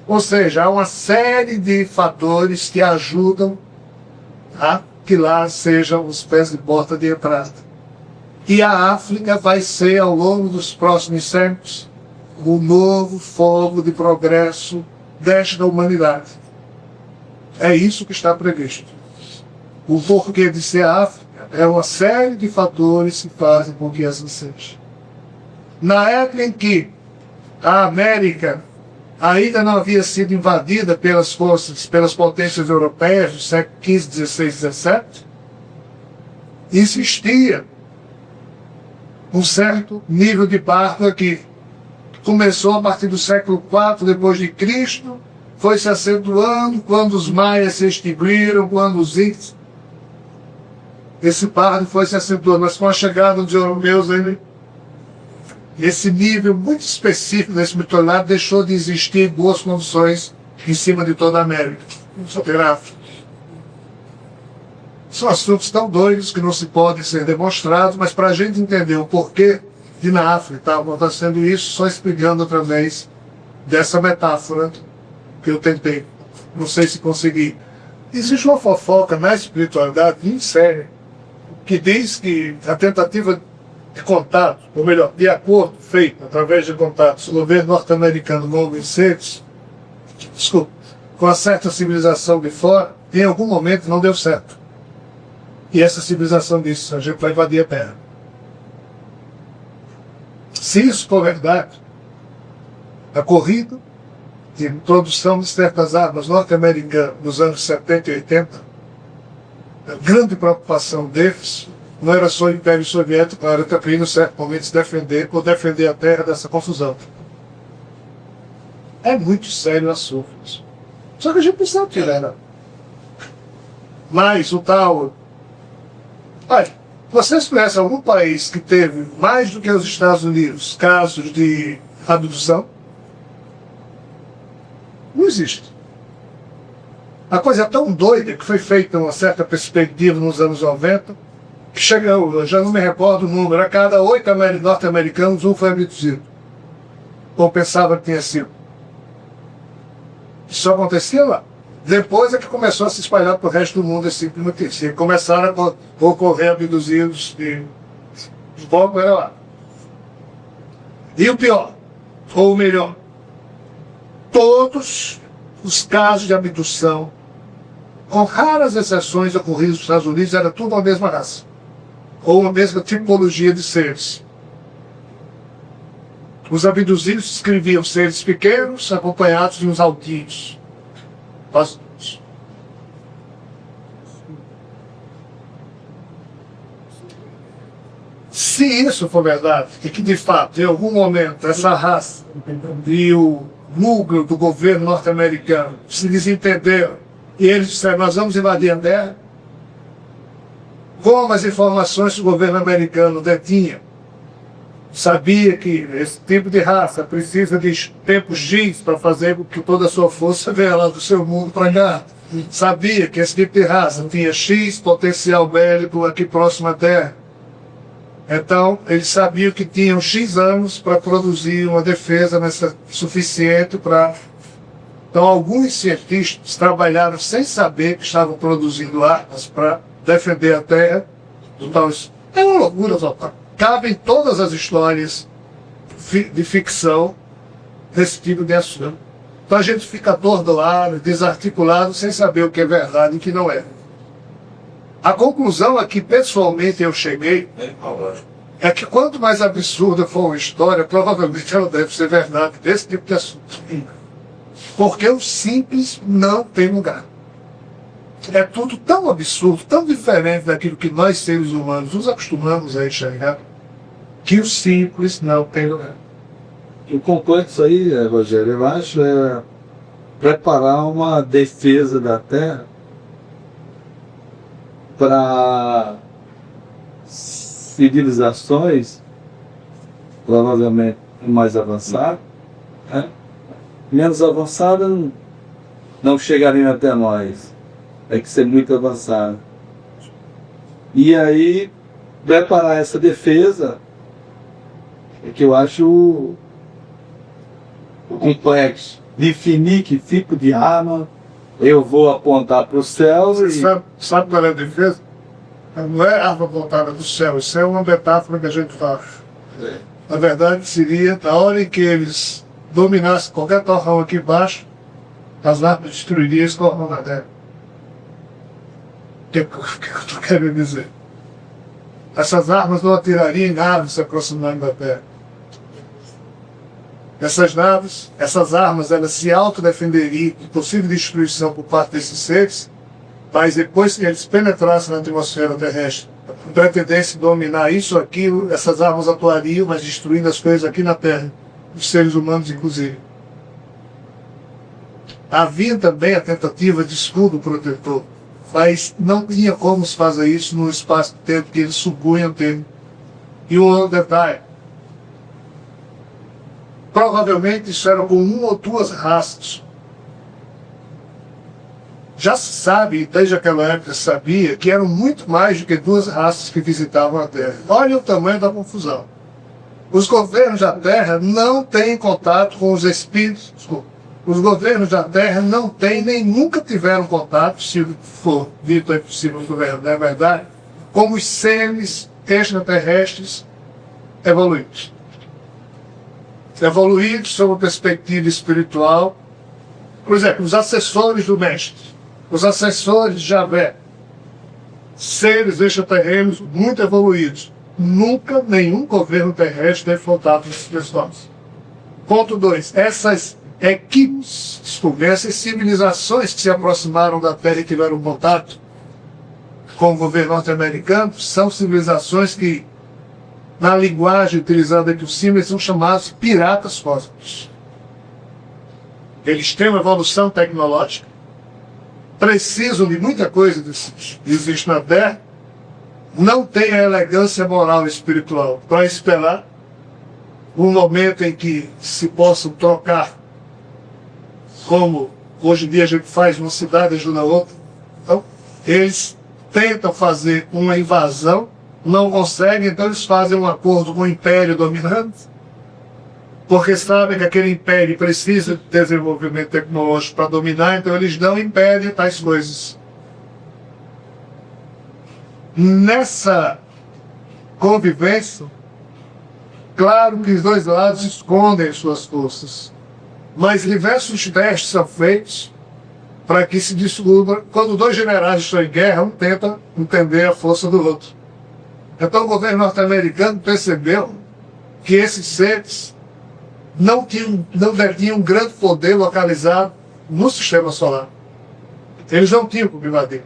Ou seja, há uma série de fatores que ajudam a que lá sejam os pés de porta de entrada. E a África vai ser, ao longo dos próximos séculos, o novo fogo de progresso desta humanidade. É isso que está previsto. O porquê de ser África é uma série de fatores que fazem com que assim seja. Na época em que a América ainda não havia sido invadida pelas potências europeias do século XV, XVI, XVII, existia um certo nível de bardo aqui, começou a partir do século IV depois de Cristo, foi se acentuando quando os maias se extinguiram, quando os incas. Esse pardo foi se acentuando, mas com a chegada dos europeus, esse nível muito específico desse mitonário deixou de existir em boas condições em cima de toda a América, só ter África. São assuntos tão doidos que não se podem ser demonstrados, mas para a gente entender o porquê de na África estava acontecendo isso, só explicando através dessa metáfora que eu tentei. Não sei se consegui. Existe uma fofoca na espiritualidade muito séria, que diz que a tentativa de contato, ou melhor, de acordo feito através de contatos, o governo norte-americano Novo Incêndios, com a certa civilização de fora, em algum momento não deu certo. E essa civilização disse, a gente vai invadir a Terra. Se isso for verdade, a corrida de produção de certas armas norte-americanas nos anos 70 e 80, a grande preocupação deles não era só o Império Soviético, era também, no certo momento, se defender ou defender a Terra dessa confusão. É muito sério o assunto. Só que a gente precisa tirar, né? Mas o tal... Olha, vocês conhecem algum país que teve, mais do que os Estados Unidos, casos de abdução? Não existe. A coisa é tão doida que foi feita uma certa perspectiva nos anos 90, que chegou, eu já não me recordo o número, a cada 8 norte-americanos, um foi abduzido. Ou pensava que tinha sido. Isso acontecia lá. Depois é que começou a se espalhar para o resto do mundo esse tipo de notícia. E começaram a ocorrer abduzidos de pouco era lá. E o pior, ou o melhor, todos os casos de abdução, com raras exceções ocorridos nos Estados Unidos, era tudo a mesma raça. Ou a mesma tipologia de seres. Os abduzidos descreviam seres pequenos acompanhados de uns altinhos. Se isso for verdade, e que de fato, em algum momento, essa raça e o núcleo do governo norte-americano se desentenderam e eles disseram, nós vamos invadir a Terra, como as informações que o governo americano detinha, sabia que esse tipo de raça precisa de tempo X para fazer com que toda a sua força venha lá do seu mundo para cá. Sabia que esse tipo de raça tinha X potencial bélico aqui próximo à Terra. Então, eles sabiam que tinham X anos para produzir uma defesa suficiente para... Então, alguns cientistas trabalharam sem saber que estavam produzindo armas para defender a Terra. Então, é uma loucura total. Cabem todas as histórias de ficção desse tipo de assunto. Então a gente fica atordoado, desarticulado, sem saber o que é verdade e o que não é. A conclusão a que pessoalmente eu cheguei é que quanto mais absurda for uma história, provavelmente ela deve ser verdade desse tipo de assunto. Porque o simples não tem lugar. É tudo tão absurdo, tão diferente daquilo que nós seres humanos nos acostumamos a enxergar, que o simples não tem lugar. O complexo aí, Rogério, eu acho, é preparar uma defesa da Terra para civilizações, provavelmente mais avançadas, né? Menos avançadas não chegariam até nós. Tem que ser muito avançado. E aí, preparar essa defesa é que eu acho complexo. Definir que tipo de arma eu vou apontar para o céu. Você sabe qual é a defesa? Não é arma apontada para o céu, isso é uma metáfora que a gente faz. Na verdade, seria na hora em que eles dominassem qualquer torrão aqui embaixo, as armas destruiriam esse torrão na terra. O que eu estou querendo dizer? Essas armas não atirariam em naves se aproximarem da Terra. Essas armas, elas se autodefenderiam de possível destruição por parte desses seres, mas depois que eles penetrassem na atmosfera terrestre, pretendessem dominar isso ou aquilo, essas armas atuariam, mas destruindo as coisas aqui na Terra. os seres humanos, inclusive. Havia também a tentativa de escudo protetor, mas não tinha como se fazer isso no espaço de tempo que eles supunham ter. E um outro detalhe, provavelmente isso era com uma ou duas raças. Já se sabe, desde aquela época se sabia, que eram muito mais do que duas raças que visitavam a Terra. Olha o tamanho da confusão. Os governos da Terra não têm contato com os espíritos. Os governos da Terra não têm, nem nunca tiveram contato, se for dito é possível governo, é verdade, com os seres extraterrestres evoluídos. Evoluídos sob uma perspectiva espiritual. Por exemplo, os assessores do Mestre, os assessores de Javé, seres extraterrenos muito evoluídos. Nunca nenhum governo terrestre teve contato com esses pessoas. Ponto 2. Essas equipes, essas civilizações que se aproximaram da Terra e tiveram contato com o governo norte-americano, são civilizações que, na linguagem utilizada aqui os cima, são chamados piratas cósmicos. Eles têm uma evolução tecnológica, precisam de muita coisa que existe na Terra, não têm a elegância moral e espiritual para esperar um momento em que se possam trocar, como hoje em dia a gente faz, uma cidade ajuda a outra. Então, eles tentam fazer uma invasão, não conseguem, então eles fazem um acordo com o império dominante, porque sabem que aquele império precisa de desenvolvimento tecnológico para dominar, então eles não impedem tais coisas. Nessa convivência, claro que os dois lados escondem suas forças, mas diversos testes são feitos para que se descubra, quando dois generais estão em guerra, um tenta entender a força do outro. Então o governo norte-americano percebeu que esses seres não tinham um grande poder localizado no sistema solar. Eles não tinham como invadir.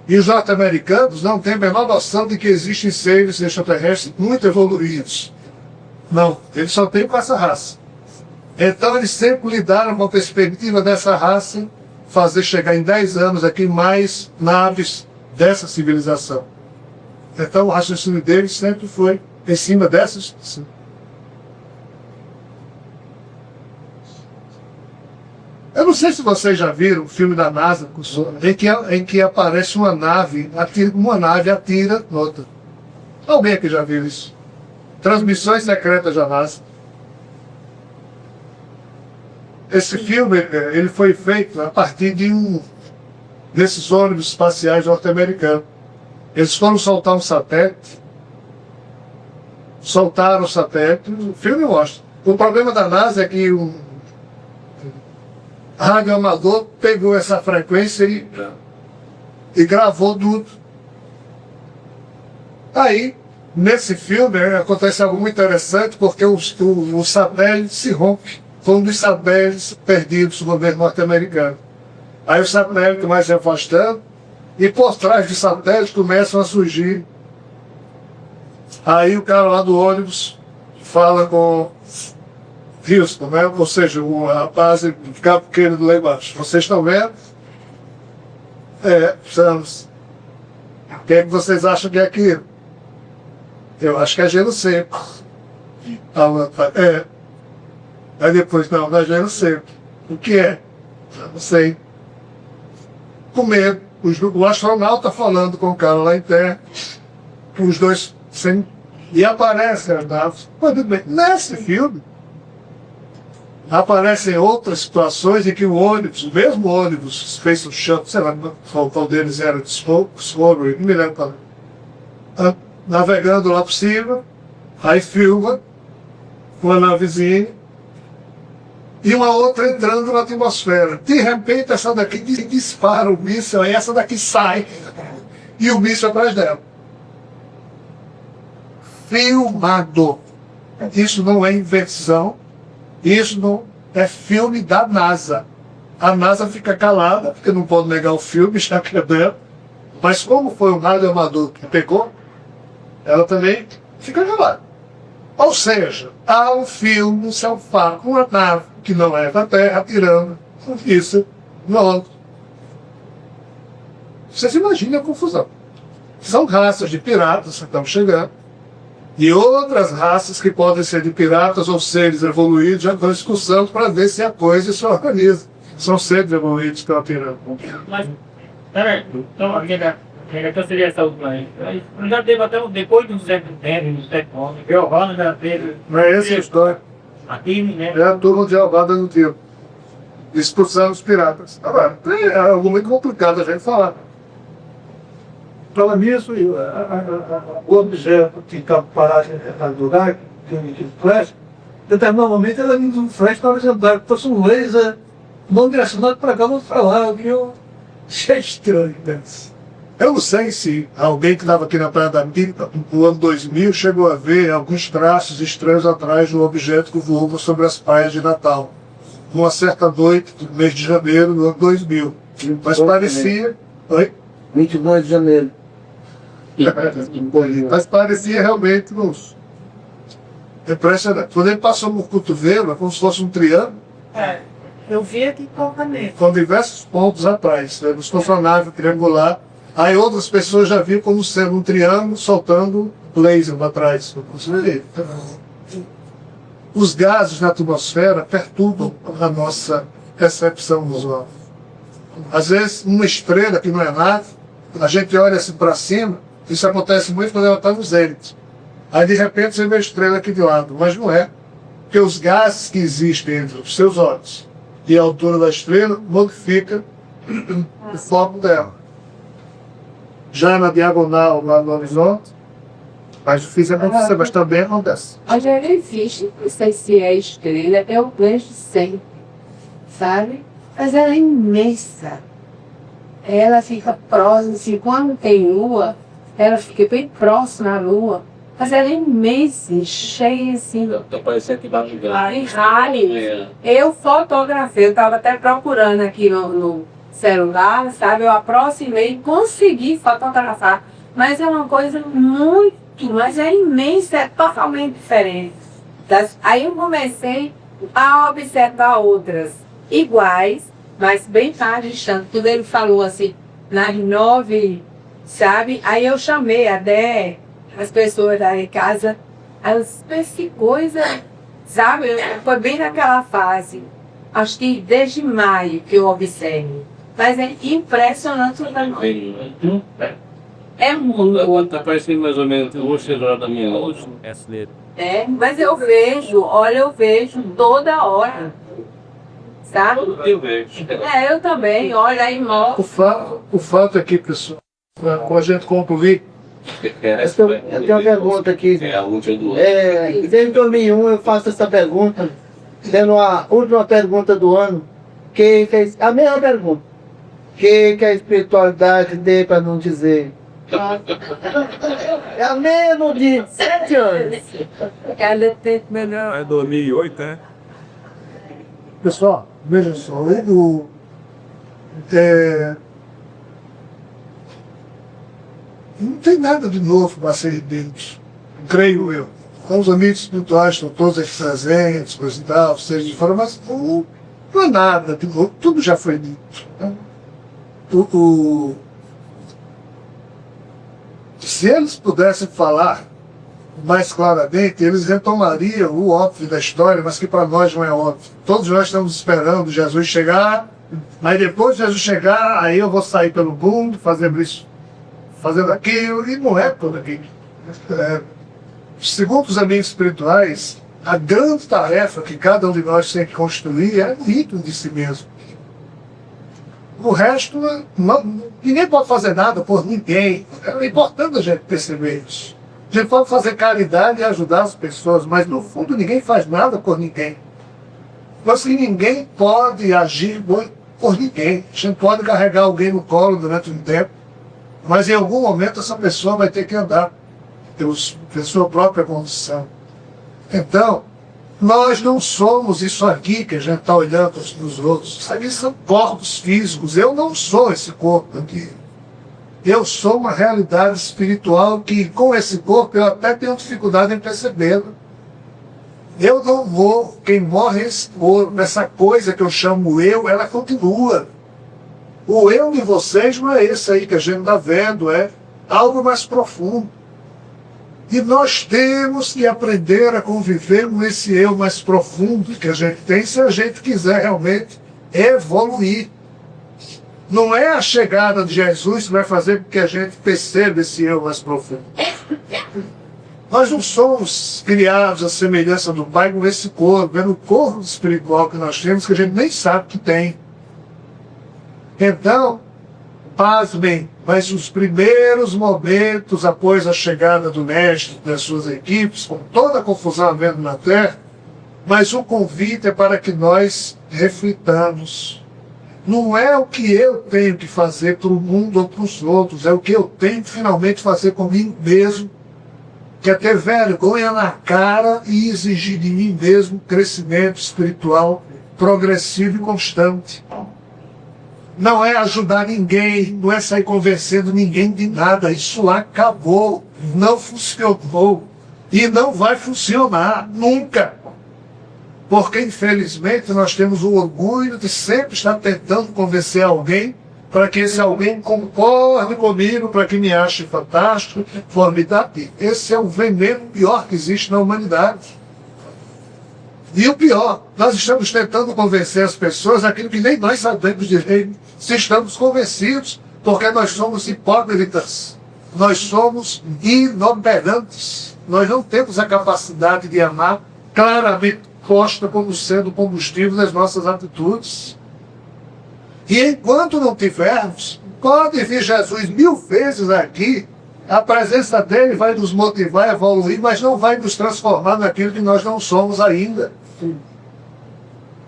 E os norte-americanos não têm a menor noção de que existem seres extraterrestres muito evoluídos. Não, eles só têm com essa raça. Então eles sempre lidaram com a perspectiva dessa raça fazer chegar em 10 anos aqui mais naves dessa civilização. Então o raciocínio deles sempre foi em cima dessas. Eu não sei se vocês já viram o filme da NASA em que aparece uma nave atira outra. Alguém aqui já viu isso? Transmissões secretas da NASA. Esse filme ele foi feito a partir desses ônibus espaciais norte-americanos. Eles foram soltar um satélite, soltaram o satélite, o filme mostra. O problema da NASA é que um radioamador pegou essa frequência e gravou tudo. Aí, nesse filme, acontece algo muito interessante, porque o satélite se rompe. Foi um dos satélites perdidos do governo norte-americano. Aí o satélite vai se afastando, e por trás do satélite começam a surgir. Aí o cara lá do ônibus fala com Houston, né? Ou seja, a base de Cabo Pequeno lá embaixo. Vocês estão vendo? Estamos. O que é que vocês acham que é aquilo? Eu acho que é gelo seco. Aí depois, não é gelo seco. O que é? Eu não sei. Com medo. O astronauta falando com o cara lá em terra. Os dois sem. E aparece a nave. Nesse filme, aparecem outras situações em que o mesmo ônibus, Space Shuttle, sei lá qual deles era, Discovery, não me lembro qual. Navegando lá por cima, aí filma uma navezinha e uma outra entrando na atmosfera. De repente, essa daqui dispara o míssil, aí essa daqui sai e o míssil atrás dela. Filmado. Isso não é invenção. Isso não é filme da NASA. A NASA fica calada, porque não pode negar o filme, está quebrando. Mas como foi um radioamador que pegou, ela também fica calada. Ou seja, há um filme, um fato, uma nave que não é da Terra, tirando isso no outro. Vocês imaginem a confusão. São raças de piratas que estão chegando, e outras raças que podem ser de piratas ou seres evoluídos já estão discussão para ver se a coisa se organiza. São seres evoluídos que estão pirando. Mas, peraí, então aquela seria essa última aí. Já teve até depois do século X, do século XI, Giovanna já teve. Não é essa a história. Aqui, né? É a turma de Alvada no tempo. Expulsando os piratas. Agora, é algo muito complicado a gente falar. Fala nisso, e o objeto que está parado no lugar, que flash, determinado momento ela vindo um flash para apresentar, que fosse um laser não direcionado para cá, não para lá, que eu achei estranho. Né? Eu não sei se alguém que estava aqui na Praia da Pipa, no ano 2000, chegou a ver alguns traços estranhos atrás do objeto que voava sobre as praias de Natal. Numa certa noite do mês de janeiro do ano 2000. Mas parecia... Oi? 22 de janeiro. Mas parecia realmente uns... Impressionante. Quando ele passou no cotovelo, é como se fosse um triângulo, É, eu vi aqui com caneta. com diversos pontos atrás. Né? Como se fosse uma nave triangular. Aí outras pessoas já viram como sendo um triângulo soltando laser para trás. Os gases na atmosfera perturbam a nossa percepção visual. Às vezes, uma estrela que não é nada, a gente olha assim para cima, isso acontece muito quando ela está no zênite. Aí de repente você vê a estrela aqui de lado, mas não é. Porque os gases que existem entre os seus olhos e a altura da estrela modifica o foco dela. Já na diagonal, lá no horizonte, mais difícil acontecer, mas também acontece. A jellyfish, não sei se é estrela, eu vejo sempre, sabe? Mas ela é imensa. Ela fica próxima, assim, quando tem lua, ela fica bem próxima à lua. Mas ela é imensa, cheia assim. Tá parecendo que vai me Ai, rale. Eu fotografei, eu estava até procurando aqui no celular, sabe? Eu aproximei e consegui fotografar. Mas é uma coisa mas é imensa, é totalmente diferente. Aí eu comecei a observar outras iguais, mas bem mais distantes. Quando ele falou assim, nas 9, sabe? Aí eu chamei até as pessoas da casa, esse coisa, sabe? Foi bem naquela fase. Acho que desde maio que eu observo. Mas é impressionante o tamanho. É muito. Quando tá parecendo mais ou menos o celular da minha luz, É, mas eu vejo, olha, eu vejo toda hora. Sabe? eu vejo. É, eu também, olha aí, mostra. O fato é que, pessoal, quando a gente concluir, Eu tenho uma pergunta aqui. É a última do ano. Desde 2001 eu faço essa pergunta, sendo a última pergunta do ano, que fez a mesma pergunta. Que a espiritualidade tem para não dizer? É a menos de 7 anos. Ela tem melhor. É 2008, né? pessoal, veja só, não tem nada de novo para ser dito, creio eu. Então, os amigos espirituais estão todos aqui presentes, coisa e tal, seja de fora, mas não é nada de novo, tudo já foi dito. Né? Se eles pudessem falar mais claramente, eles retomariam o óbvio da história, mas que para nós não é óbvio. Todos nós estamos esperando Jesus chegar, aí depois de Jesus chegar, aí eu vou sair pelo mundo, fazendo isso, fazendo aquilo, e não é tudo aquilo. Segundo os amigos espirituais, a grande tarefa que cada um de nós tem que construir é dentro de si mesmo. O resto, ninguém pode fazer nada por ninguém. É importante a gente perceber isso. A gente pode fazer caridade e ajudar as pessoas, mas no fundo ninguém faz nada por ninguém. Mas que ninguém pode agir por ninguém. A gente pode carregar alguém no colo durante um tempo, mas em algum momento essa pessoa vai ter que andar pela sua própria condição. Então, nós não somos isso aqui que a gente está olhando uns nos outros. Isso aqui são corpos físicos. Eu não sou esse corpo aqui. Eu sou uma realidade espiritual que, com esse corpo, eu até tenho dificuldade em percebê-lo. Eu não morro, quem morre é esse corpo, essa coisa que eu chamo eu, ela continua. O eu de vocês não é esse aí que a gente está vendo, é algo mais profundo. E nós temos que aprender a conviver com esse eu mais profundo que a gente tem, se a gente quiser realmente evoluir. Não é a chegada de Jesus que vai fazer com que a gente perceba esse eu mais profundo. Nós não somos criados à semelhança do Pai com esse corpo, é no corpo espiritual que nós temos que a gente nem sabe que tem. Então, pasmem, mas os primeiros momentos após a chegada do Mestre das suas equipes, com toda a confusão havendo na Terra, mas o convite é para que nós reflitamos. Não é o que eu tenho que fazer para o mundo ou para os outros, é o que eu tenho que finalmente fazer comigo mesmo, que é ter vergonha na cara e exigir de mim mesmo crescimento espiritual progressivo e constante. Não é ajudar ninguém, não é sair convencendo ninguém de nada. Isso acabou, não funcionou e não vai funcionar nunca. Porque, infelizmente, nós temos o orgulho de sempre estar tentando convencer alguém para que esse alguém concorde comigo, para que me ache fantástico, formidável. Esse é o veneno pior que existe na humanidade. E o pior, nós estamos tentando convencer as pessoas aquilo que nem nós sabemos direito, se estamos convencidos, porque nós somos hipócritas, nós somos inoperantes, nós não temos a capacidade de amar claramente posta como sendo o combustível das nossas atitudes. E enquanto não tivermos, pode vir Jesus 1000 vezes aqui, a presença dele vai nos motivar a evoluir, mas não vai nos transformar naquilo que nós não somos ainda.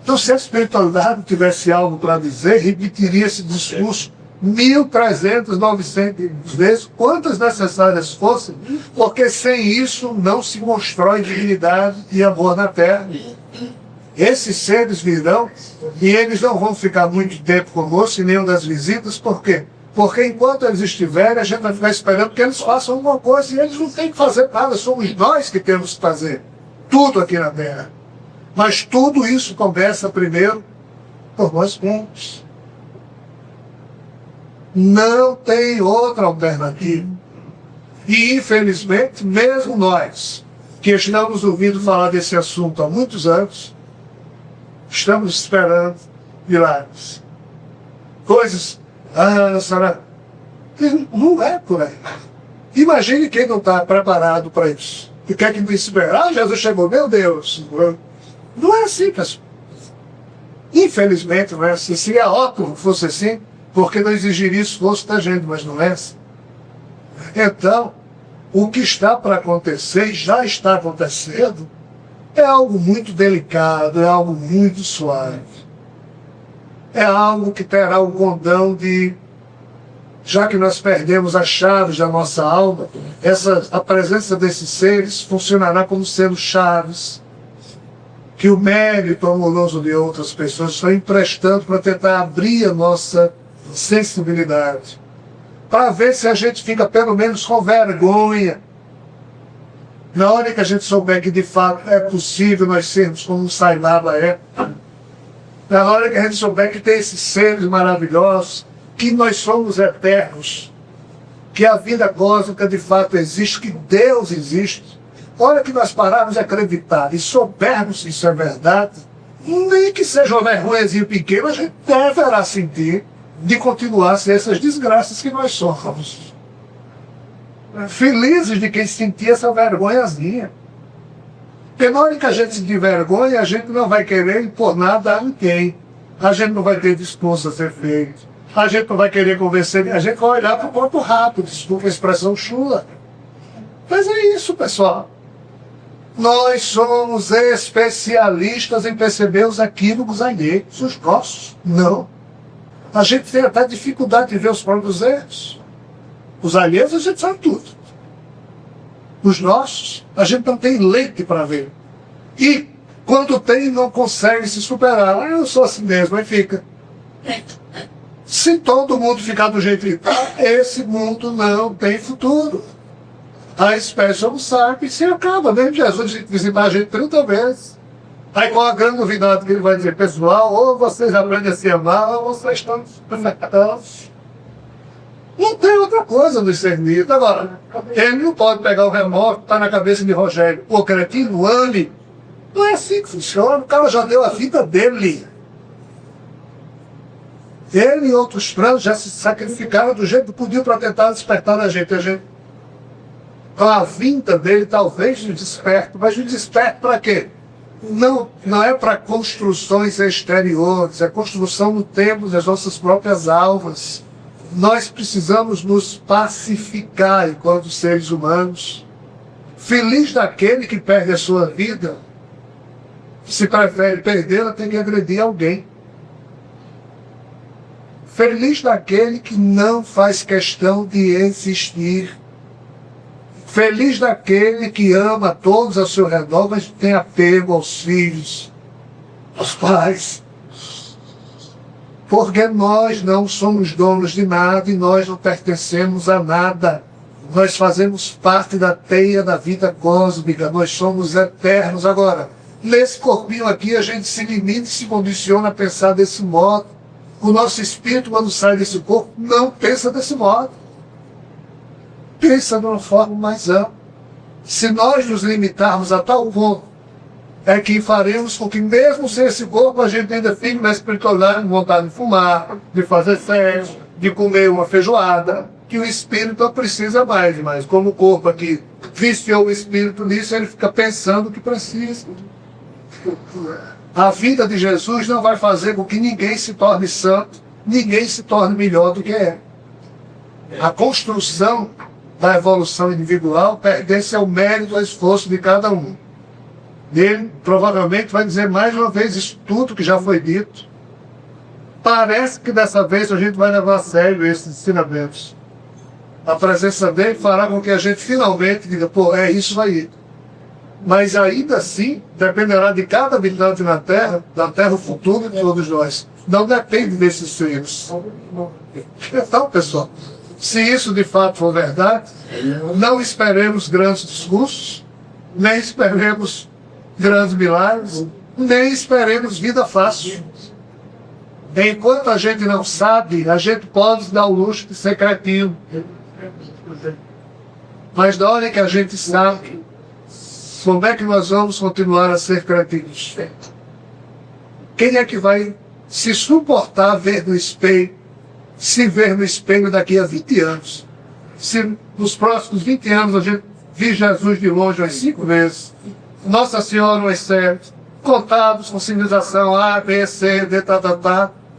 Então, se a espiritualidade tivesse algo para dizer, repetiria esse discurso 1300, 900 vezes, quantas necessárias fossem, porque sem isso não se constrói dignidade e amor na Terra. Esses seres virão e eles não vão ficar muito tempo conosco em nenhuma das visitas, por quê? Porque enquanto eles estiverem, a gente vai ficar esperando que eles façam alguma coisa e eles não têm que fazer nada, somos nós que temos que fazer tudo aqui na Terra. Mas tudo isso começa primeiro por nós mesmos. Não tem outra alternativa. E infelizmente, mesmo nós, que estamos ouvindo falar desse assunto há muitos anos, estamos esperando milagres. Coisas, será? Não é por aí. Imagine quem não está preparado para isso. E quer que me esperar? Jesus chegou, meu Deus. Não é assim, pessoal. Infelizmente não é assim. Seria ótimo que fosse assim, porque não exigiria esforço da gente, mas não é assim. Então, o que está para acontecer, e já está acontecendo, é algo muito delicado, é algo muito suave. É algo que terá o condão de, já que nós perdemos as chaves da nossa alma, a presença desses seres funcionará como sendo chaves que o mérito amoroso de outras pessoas está emprestando para tentar abrir a nossa sensibilidade, para ver se a gente fica pelo menos com vergonha. Na hora que a gente souber que de fato é possível nós sermos como um Sailaba é, na hora que a gente souber que tem esses seres maravilhosos, que nós somos eternos, que a vida cósmica de fato existe, que Deus existe, na hora que nós pararmos de acreditar e soubermos que isso é verdade, nem que seja uma vergonhazinha pequena, a gente deverá sentir de continuar a ser essas desgraças que nós somos. Felizes de quem sentir essa vergonhazinha. Porque na hora que a gente sentir vergonha, a gente não vai querer impor nada a ninguém. A gente não vai ter discurso a ser feito. A gente não vai querer convencer, a gente vai olhar para o ponto rápido, desculpa a expressão chula. Mas é isso, pessoal. Nós somos especialistas em perceber os equívocos alheios, os nossos. Não. A gente tem até dificuldade de ver os próprios erros. Os alheios a gente sabe tudo. Os nossos, a gente não tem leite para ver. E quando tem, não consegue se superar. Eu sou assim mesmo, aí fica. Se todo mundo ficar do jeito que está, esse mundo não tem futuro. a espécie Homo sapiens se acaba. Mesmo Jesus visitar a gente 30 vezes. Aí qual a grande novidade que ele vai dizer? Pessoal, ou vocês aprendem a se amar, ou vocês estão perfeitos. Não tem outra coisa no discernir. Agora, ele não pode pegar o remorso que está na cabeça de Rogério. Pô, cretino, ame. Não é assim que funciona. O cara já deu a vida dele. Ele e outros planos já se sacrificaram do jeito que podiam para tentar despertar a gente. Com a vinda dele, talvez nos desperte. Mas nos desperte para quê? Não é para construções exteriores. É construção no tempo das nossas próprias almas. Nós precisamos nos pacificar enquanto seres humanos. Feliz daquele que perde a sua vida. Se prefere perdê-la, tem que agredir alguém. Feliz daquele que não faz questão de existir. Feliz daquele que ama todos ao seu redor, mas tem apego aos filhos, aos pais. Porque nós não somos donos de nada e nós não pertencemos a nada. Nós fazemos parte da teia da vida cósmica, nós somos eternos. Agora, nesse corpinho aqui a gente se limita e se condiciona a pensar desse modo. O nosso espírito, quando sai desse corpo, não pensa desse modo. Pensa de uma forma mais ampla. Se nós nos limitarmos a tal ponto, é que faremos com que, mesmo sem esse corpo, a gente ainda fique na espiritualidade, com vontade de fumar, de fazer sexo, de comer uma feijoada, que o espírito não precisa mais. Mas como o corpo aqui viciou o espírito nisso, ele fica pensando que precisa. A vida de Jesus não vai fazer com que ninguém se torne santo, ninguém se torne melhor do que é. A construção da evolução individual pertence ao mérito, ao esforço de cada um. Ele provavelmente vai dizer mais uma vez isso tudo que já foi dito. Parece que dessa vez a gente vai levar a sério esses ensinamentos. A presença dele fará com que a gente finalmente diga, pô, é isso aí. Mas ainda assim, dependerá de cada habitante na Terra, da Terra o futuro de todos nós. Não depende desses seres. Então, pessoal, se isso de fato for verdade, não esperemos grandes discursos, nem esperemos grandes milagres, nem esperemos vida fácil. Enquanto a gente não sabe, a gente pode dar o luxo de ser cretino. Mas na hora que a gente sabe, como é que nós vamos continuar a ser cretinos? Quem é que vai se suportar ver no espelho, se ver no espelho daqui a 20 anos? Se nos próximos 20 anos a gente vir Jesus de longe umas 5 vezes, Nossa Senhora umas 7, contados com civilização A, B, C, D,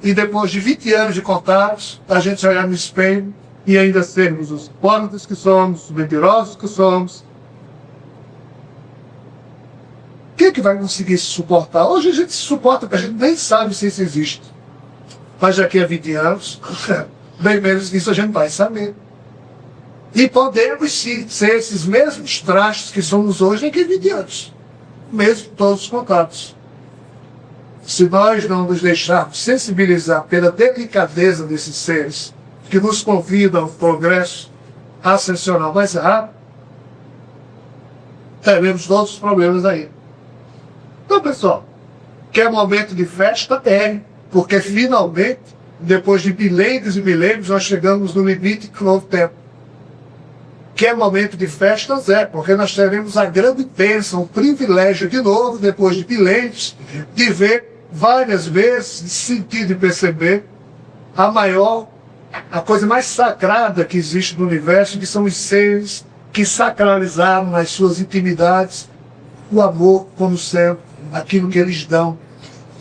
e depois de 20 anos de contatos, a gente olhar no espelho e ainda sermos os hipócritas que somos, os mentirosos que somos. Quem é que vai conseguir se suportar? Hoje a gente se suporta porque a gente nem sabe se isso existe. Mas daqui a 20 anos, bem menos disso a gente vai saber. E podemos sim ser esses mesmos trastes que somos hoje daqui a 20 anos. Mesmo todos os contatos. Se nós não nos deixarmos sensibilizar pela delicadeza desses seres que nos convidam ao progresso ascensional mais rápido, teremos todos os problemas aí. Então, pessoal, que é momento de festa, porque finalmente, depois de milênios e milênios, nós chegamos no limite do novo tempo. Que é momento de festas, porque nós teremos a grande bênção, o privilégio de novo, depois de milênios, de ver várias vezes, de sentir, de perceber a coisa mais sagrada que existe no universo, que são os seres que sacralizaram nas suas intimidades o amor como sempre, aquilo que eles dão.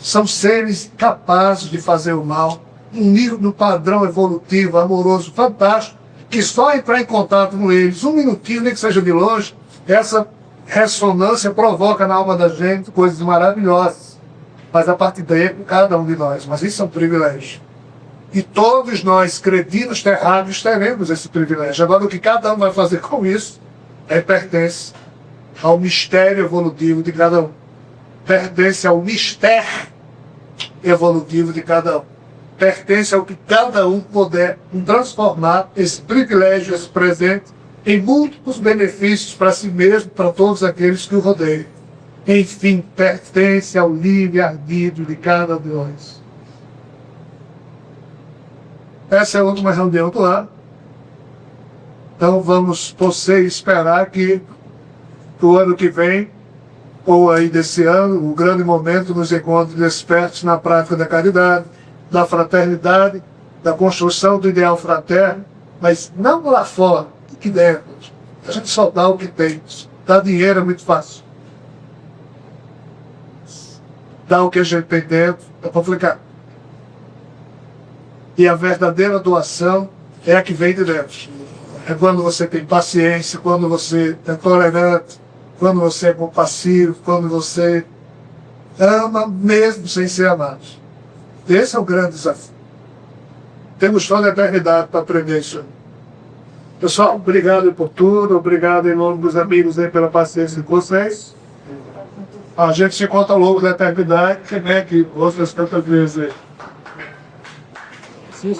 São seres capazes de fazer o mal, um nível no padrão evolutivo, amoroso, fantástico, que só entrar em contato com eles, um minutinho, nem que seja de longe, essa ressonância provoca na alma da gente coisas maravilhosas. Mas a partir daí é com cada um de nós. Mas isso é um privilégio. E todos nós, cretinos terráqueos, teremos esse privilégio. Agora, o que cada um vai fazer com isso, pertence ao mistério evolutivo de cada um. Pertence ao mistério evolutivo de cada um. Pertence ao que cada um puder transformar esse privilégio, esse presente, em múltiplos benefícios para si mesmo, para todos aqueles que o rodeiam. Enfim, pertence ao livre-arbítrio de cada um de nós. Essa é a última reunião do ano. Então vamos torcer e esperar que o ano que vem, ou aí desse ano, o grande momento nos encontre despertos na prática da caridade, da fraternidade, da construção do ideal fraterno, mas não lá fora, aqui dentro. A gente só dá o que tem. Dar dinheiro é muito fácil. Dar o que a gente tem dentro é complicado. E a verdadeira doação é a que vem de dentro. É quando você tem paciência, quando você é tolerante, quando você é compassivo, quando você ama mesmo sem ser amado. Esse é o grande desafio. Temos toda a eternidade para aprender isso. Pessoal, obrigado por tudo, obrigado em nome dos amigos aí pela paciência de vocês. A gente se encontra ao longo da eternidade, que vem aqui outras tantas vezes aí. Sim,